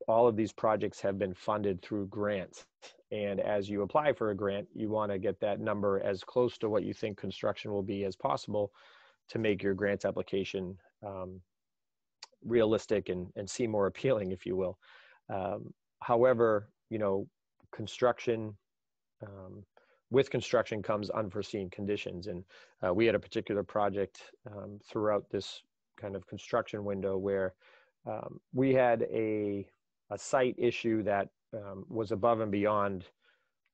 all of these projects have been funded through grants. And as you apply for a grant, you want to get that number as close to what you think construction will be as possible to make your grants application realistic and seem more appealing, if you will. However, construction, with construction comes unforeseen conditions. And we had a particular project throughout this kind of construction window where we had a site issue that was above and beyond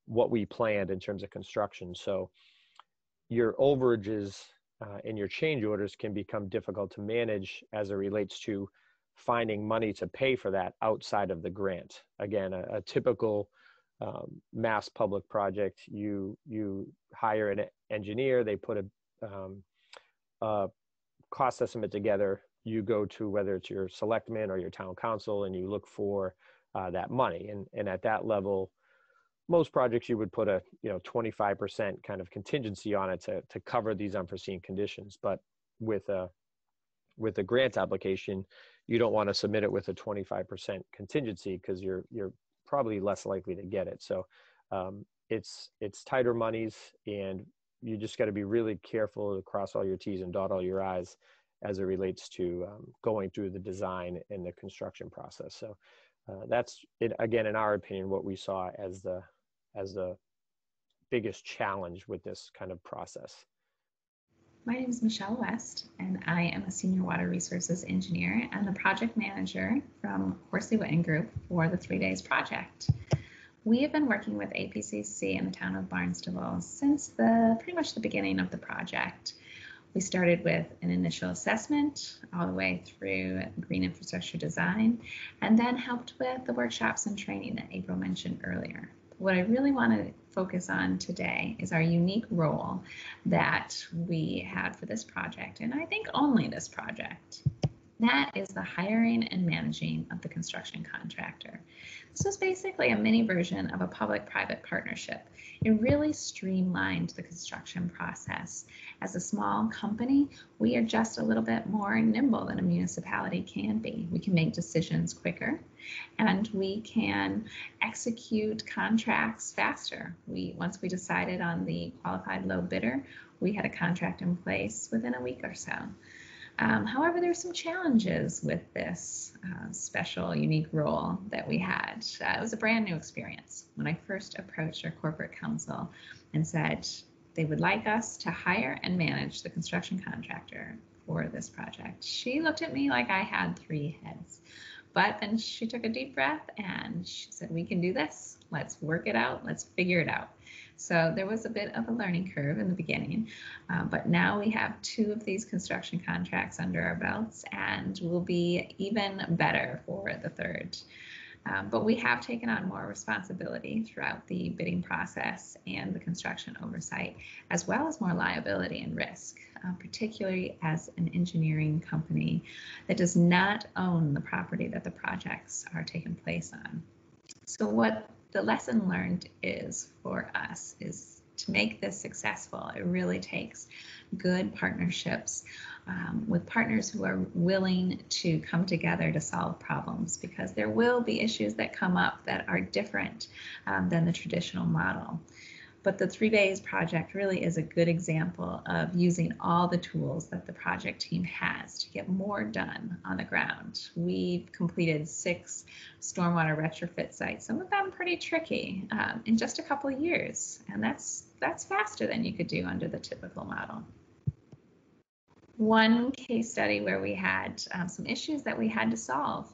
what we planned in terms of construction. So your overages and your change orders can become difficult to manage as it relates to finding money to pay for that outside of the grant. Again, a typical mass public project, you hire an engineer, they put a cost estimate together, you go to whether it's your selectman or your town council and you look for that money. And at that level, most projects you would put a 25% kind of contingency on it to cover these unforeseen conditions. But with a grant application, you don't want to submit it with a 25% contingency because you're probably less likely to get it. So it's tighter monies, and you just got to be really careful to cross all your T's and dot all your I's as it relates to going through the design and the construction process. So that's it, again, in our opinion, what we saw as the biggest challenge with this kind of process. My name is Michelle West, and I am a senior water resources engineer and the project manager from Horsley Witten Group for the 3 Days project. We have been working with APCC in the town of Barnstable since pretty much the beginning of the project. We started with an initial assessment all the way through green infrastructure design, and then helped with the workshops and training that April mentioned earlier. What I really want to focus on today is our unique role that we had for this project, and I think only this project. That is the hiring and managing of the construction contractor. This was basically a mini version of a public-private partnership. It really streamlined the construction process. As a small company, we are just a little bit more nimble than a municipality can be. We can make decisions quicker, and we can execute contracts faster. Once we decided on the qualified low bidder, we had a contract in place within a week or so. However, there's some challenges with this special, unique role that we had. It was a brand new experience. When I first approached our corporate counsel and said they would like us to hire and manage the construction contractor for this project, she looked at me like I had 3 heads. But then she took a deep breath and she said, "We can do this. Let's work it out. Let's figure it out." So there was a bit of a learning curve in the beginning, but now we have 2 of these construction contracts under our belts, and we'll be even better for the 3rd. But we have taken on more responsibility throughout the bidding process and the construction oversight, as well as more liability and risk, particularly as an engineering company that does not own the property that the projects are taking place on. So what the lesson learned is for us is to make this successful, it really takes good partnerships with partners who are willing to come together to solve problems, because there will be issues that come up that are different than the traditional model. But the 3 Bays project really is a good example of using all the tools that the project team has to get more done on the ground. We've completed 6 stormwater retrofit sites, some of them pretty tricky, in just a couple of years. And that's faster than you could do under the typical model. One case study where we had some issues that we had to solve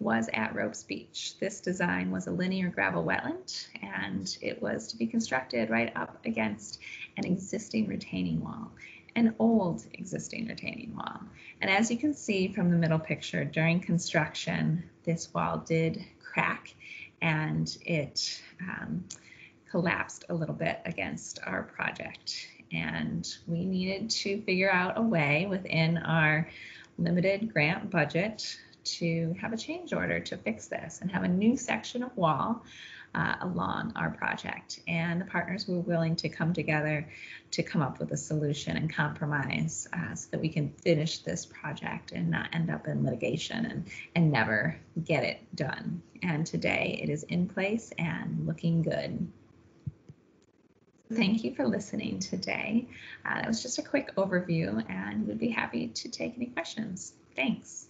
was at Ropes Beach. This design was a linear gravel wetland, and it was to be constructed right up against an existing retaining wall, an old existing retaining wall. And as you can see from the middle picture, during construction, this wall did crack and it collapsed a little bit against our project. And we needed to figure out a way within our limited grant budget to have a change order to fix this and have a new section of wall along our project. And the partners were willing to come together to come up with a solution and compromise so that we can finish this project and not end up in litigation and never get it done. And today it is in place and looking good. Thank you for listening today. That was just a quick overview, and we'd be happy to take any questions. Thanks.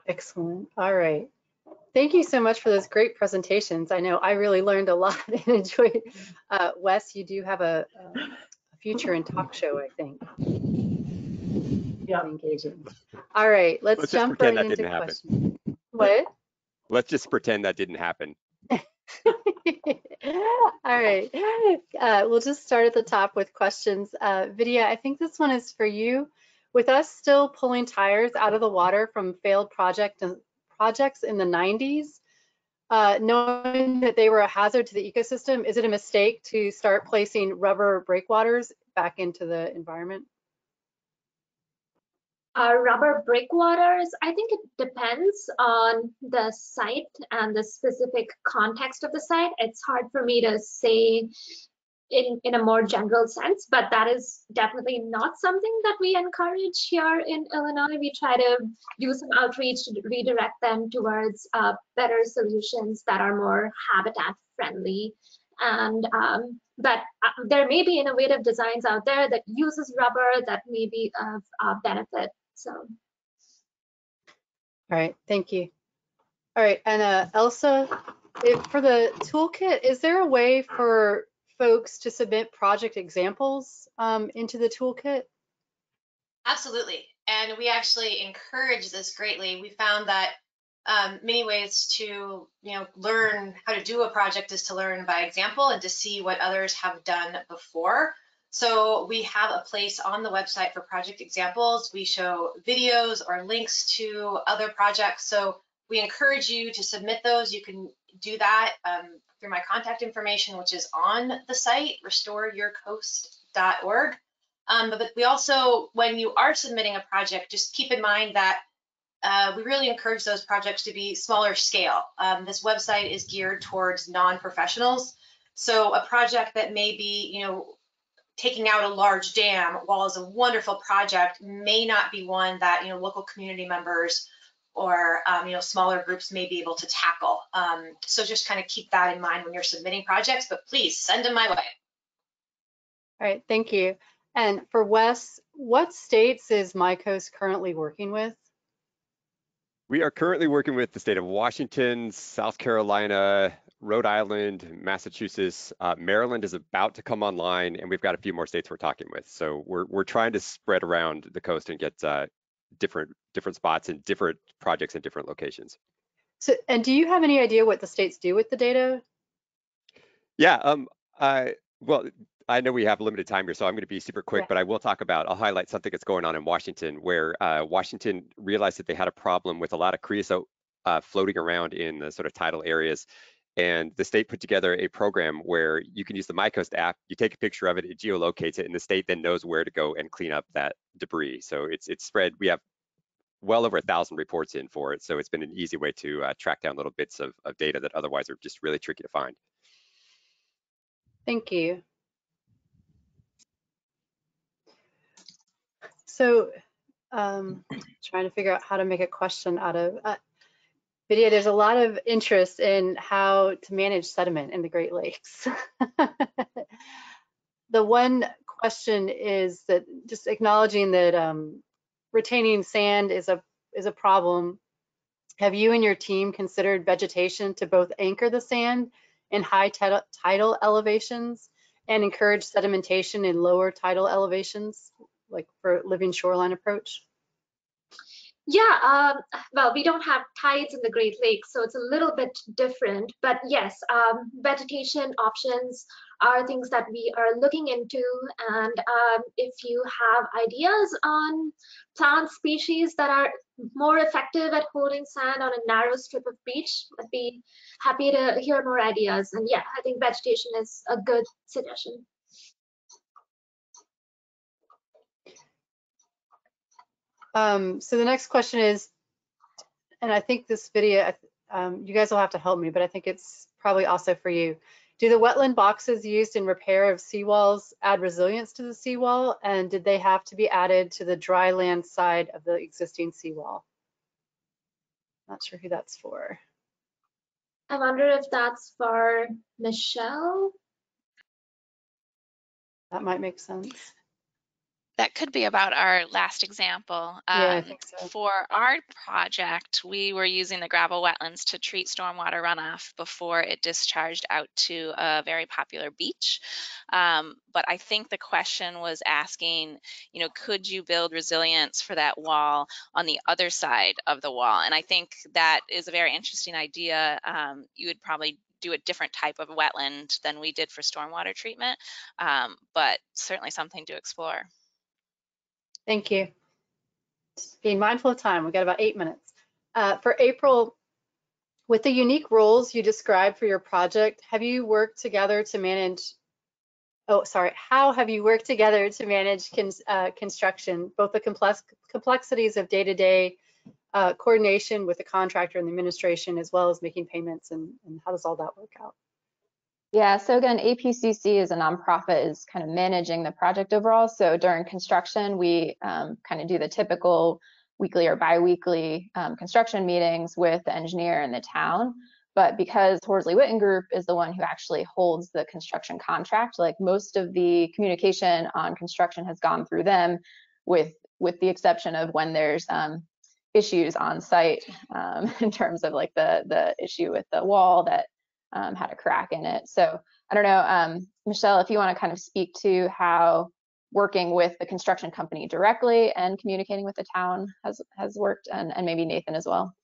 Excellent. All right. Thank you so much for those great presentations. I know I really learned a lot and enjoyed it. Wes, you do have a future in talk show, I think. Yeah. Engaging. All right, let's jump right into questions. What? Let's just pretend that didn't happen. All right. We'll just start at the top with questions. Vidya, I think this one is for you. With us still pulling tires out of the water from failed projects in the 90s, knowing that they were a hazard to the ecosystem, is it a mistake to start placing rubber breakwaters back into the environment? Rubber breakwaters, I think it depends on the site and the specific context of the site. It's hard for me to say in a more general sense, but that is definitely not something that we encourage here in Illinois. We try to do some outreach to redirect them towards better solutions that are more habitat friendly. And but there may be innovative designs out there that uses rubber that may be of benefit. So. All right, thank you. All right, and Elsa, for the toolkit, is there a way for folks to submit project examples into the toolkit? Absolutely, and we actually encourage this greatly. We found that many ways to learn how to do a project is to learn by example and to see what others have done before. So we have a place on the website for project examples. We show videos or links to other projects. So we encourage you to submit those. You can do that through my contact information, which is on the site, restoreyourcoast.org. But we also, when you are submitting a project, just keep in mind that we really encourage those projects to be smaller scale. This website is geared towards non-professionals. So a project that may be, taking out a large dam, while is a wonderful project, may not be one that local community members or smaller groups may be able to tackle. So just kind of keep that in mind when you're submitting projects, but please send them my way. All right, thank you. And for Wes, what states is MyCoast currently working with? We are currently working with the state of Washington, South Carolina, Rhode Island, Massachusetts, Maryland is about to come online, and we've got a few more states we're talking with. So we're trying to spread around the coast and get different spots and different projects in different locations. So, and do you have any idea what the states do with the data? Yeah, well, I know we have limited time here, so I'm going to be super quick, but I'll highlight something that's going on in Washington, where Washington realized that they had a problem with a lot of creosote floating around in the sort of tidal areas. And the state put together a program where you can use the MyCoast app, you take a picture of it, it geolocates it, and the state then knows where to go and clean up that debris. So it's spread, we have well over 1,000 reports in for it. So it's been an easy way to track down little bits of data that otherwise are just really tricky to find. Thank you. So trying to figure out how to make a question out of video. There's a lot of interest in how to manage sediment in the Great Lakes. The one question is that just acknowledging that retaining sand is a problem. Have you and your team considered vegetation to both anchor the sand in high tidal elevations and encourage sedimentation in lower tidal elevations, like for living shoreline approach? Yeah, well, we don't have tides in the Great Lakes, so it's a little bit different. But yes, vegetation options are things that we are looking into. And if you have ideas on plant species that are more effective at holding sand on a narrow strip of beach, I'd be happy to hear more ideas. And yeah, I think vegetation is a good suggestion. So the next question is, and I think this video, you guys will have to help me, but I think it's probably also for you. Do the wetland boxes used in repair of seawalls add resilience to the seawall? And did they have to be added to the dry land side of the existing seawall? Not sure who that's for. I wonder if that's for Michelle. That might make sense. That could be about our last example. Yeah, I think so. For our project, we were using the gravel wetlands to treat stormwater runoff before it discharged out to a very popular beach. But I think the question was asking, could you build resilience for that wall on the other side of the wall? And I think that is a very interesting idea. You would probably do a different type of wetland than we did for stormwater treatment, but certainly something to explore. Thank you. Just being mindful of time, we've got about 8 minutes. For April, with the unique roles you described for your project, have you worked together to manage, how have you worked together to manage construction, both the complexities of day-to-day coordination with the contractor and the administration, as well as making payments, and how does all that work out? Yeah, so again, APCC as a nonprofit is kind of managing the project overall. So during construction, we kind of do the typical weekly or bi-weekly construction meetings with the engineer and the town. But because Horsley Witten Group is the one who actually holds the construction contract, like most of the communication on construction has gone through them, with the exception of when there's issues on site in terms of like the issue with the wall that had a crack in it. So I don't know, Michelle, if you want to kind of speak to how working with the construction company directly and communicating with the town has worked, and maybe Nathan as well.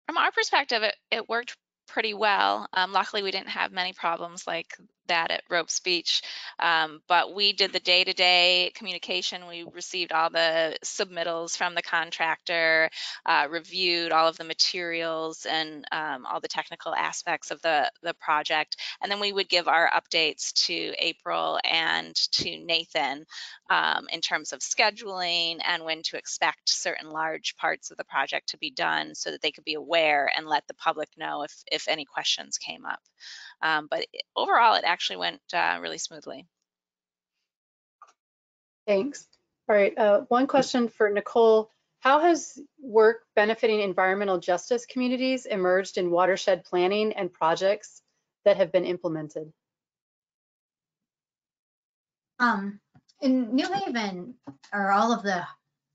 From our perspective, it worked pretty well. Luckily, we didn't have many problems like that at Ropes Beach, but we did the day-to-day communication. We received all the submittals from the contractor, reviewed all of the materials and all the technical aspects of the project, and then we would give our updates to April and to Nathan in terms of scheduling and when to expect certain large parts of the project to be done, so that they could be aware and let the public know if any questions came up. But overall, it actually went really smoothly. Thanks. All right, one question for Nicole. How has work benefiting environmental justice communities emerged in watershed planning and projects that have been implemented? In New Haven, or all of the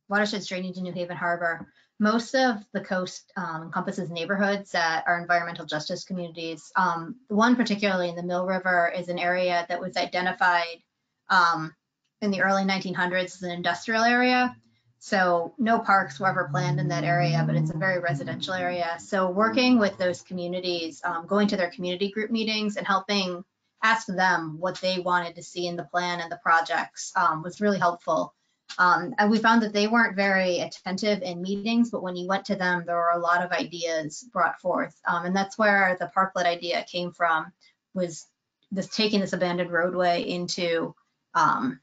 watersheds draining to New Haven Harbor, most of the coast encompasses neighborhoods that are environmental justice communities. The one particularly in the Mill River is an area that was identified in the early 1900s as an industrial area. So no parks were ever planned in that area, but it's a very residential area. So working with those communities, going to their community group meetings and helping ask them what they wanted to see in the plan and the projects was really helpful. And we found that they weren't very attentive in meetings, but when you went to them, there were a lot of ideas brought forth. And that's where the parklet idea came from, was this taking this abandoned roadway into a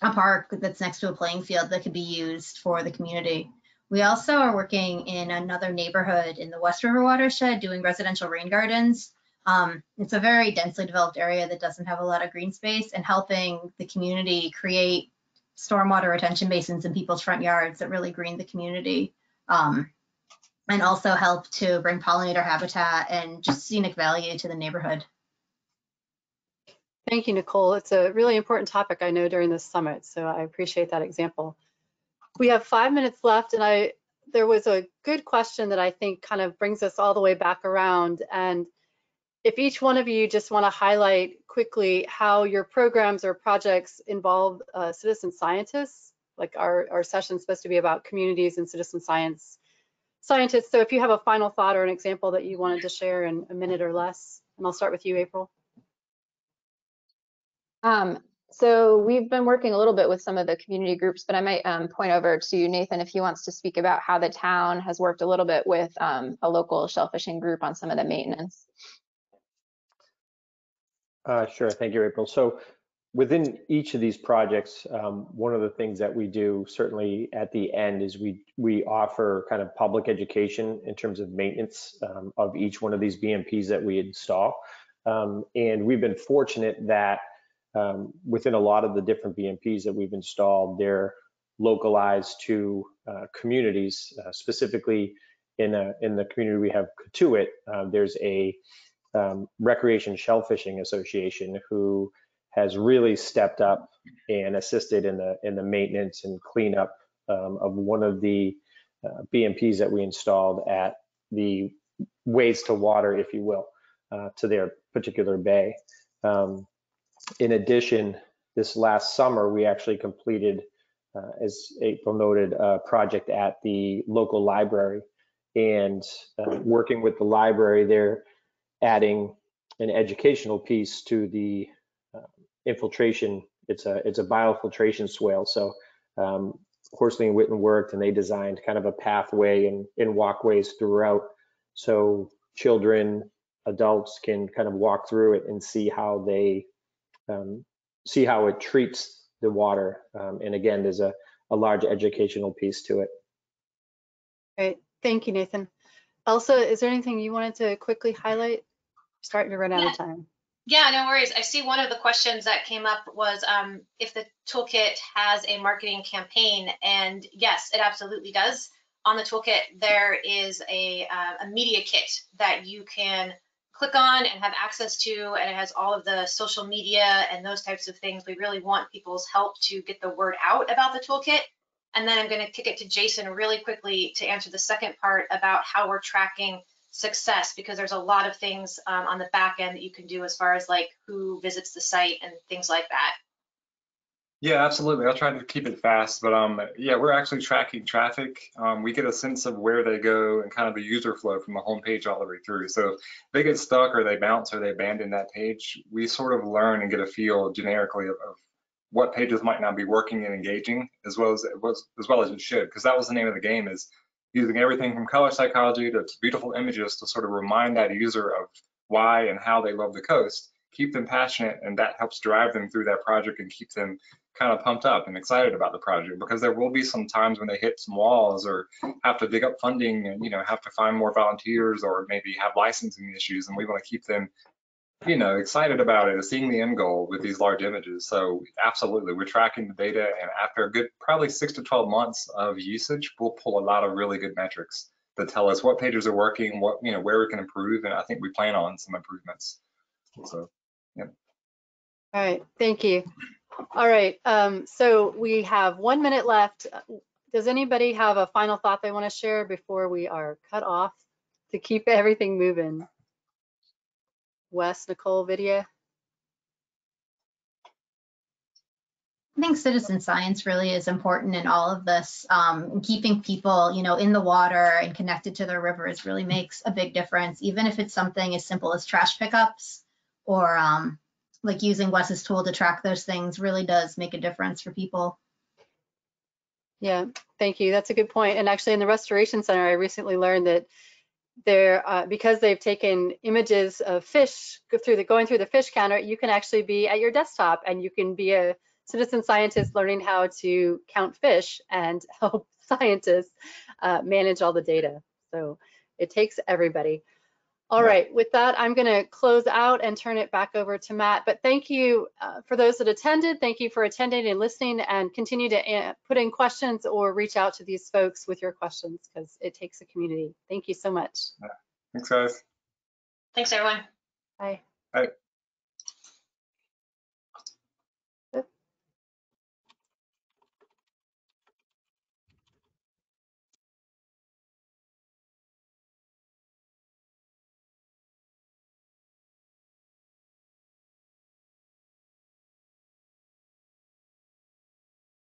park that's next to a playing field that could be used for the community. We also are working in another neighborhood in the West River Watershed doing residential rain gardens. It's a very densely developed area that doesn't have a lot of green space, and helping the community create stormwater retention basins in people's front yards that really green the community, and also help to bring pollinator habitat and just scenic value to the neighborhood. Thank you, Nicole. It's a really important topic, I know, during this summit, so I appreciate that example. We have 5 minutes left, and there was a good question that I think kind of brings us all the way back around. And if each one of you just want to highlight quickly how your programs or projects involve citizen scientists, like our session is supposed to be about communities and citizen scientists. So if you have a final thought or an example that you wanted to share in a minute or less, and I'll start with you, April. So we've been working a little bit with some of the community groups, but I might point over to Nathan if he wants to speak about how the town has worked a little bit with a local shellfishing group on some of the maintenance. Sure, thank you, April. So within each of these projects, one of the things that we do certainly at the end is we offer kind of public education in terms of maintenance of each one of these BMPs that we install. And we've been fortunate that within a lot of the different BMPs that we've installed, they're localized to communities, specifically in the community we have Cotuit, there's a Recreation Shellfishing Association who has really stepped up and assisted in the maintenance and cleanup of one of the BMPs that we installed at the ways to water, if you will, to their particular bay. In addition, this last summer, we actually completed, as April noted, a project at the local library, and working with the library, they're adding an educational piece to the infiltration. It's a biofiltration swale. So Horsley and Witten worked, and they designed kind of a pathway and walkways throughout, so children, adults can kind of walk through it and see how it treats the water. And again, there's a large educational piece to it. Great, thank you, Nathan. Elsa, is there anything you wanted to quickly highlight? Starting to run out of time. Yeah, no worries. I see one of the questions that came up was if the toolkit has a marketing campaign, and yes, it absolutely does. On the toolkit, there is a media kit that you can click on and have access to, and it has all of the social media and those types of things. We really want people's help to get the word out about the toolkit. And then I'm going to kick it to Jason really quickly to answer the second part about how we're tracking success, because there's a lot of things on the back end that you can do as far as like who visits the site and things like that. Yeah, absolutely. I'll try to keep it fast, but yeah, we're actually tracking traffic. We get a sense of where they go and kind of the user flow from the home page all the way through. So if they get stuck or they bounce or they abandon that page, we sort of learn and get a feel generically of what pages might not be working and engaging as well as it should, because that was the name of the game, is using everything from color psychology to beautiful images to sort of remind that user of why and how they love the coast, keep them passionate, and that helps drive them through that project and keep them kind of pumped up and excited about the project, because there will be some times when they hit some walls or have to dig up funding and, have to find more volunteers or maybe have licensing issues, and we want to keep them, excited about it, seeing the end goal with these large images. So absolutely, we're tracking the data, and after a good probably 6 to 12 months of usage, we'll pull a lot of really good metrics that tell us what pages are working, what where we can improve, and I think we plan on some improvements. So yeah. All right, thank you. All right, so we have 1 minute left. Does anybody have a final thought they want to share before we are cut off to keep everything moving? Wes, Nicole, Vidya? I think citizen science really is important in all of this. Keeping people, in the water and connected to their rivers really makes a big difference, even if it's something as simple as trash pickups or like using Wes's tool to track those things really does make a difference for people. Yeah, thank you. That's a good point. And actually in the Restoration Center, I recently learned that because they've taken images of fish going through the fish counter, you can actually be at your desktop and you can be a citizen scientist learning how to count fish and help scientists manage all the data. So it takes everybody. All right, with that, I'm going to close out and turn it back over to Matt. But thank you for those that attended. Thank you for attending and listening, and continue to put in questions or reach out to these folks with your questions, because it takes a community. Thank you so much. Thanks, guys. Thanks, everyone. Bye. Bye.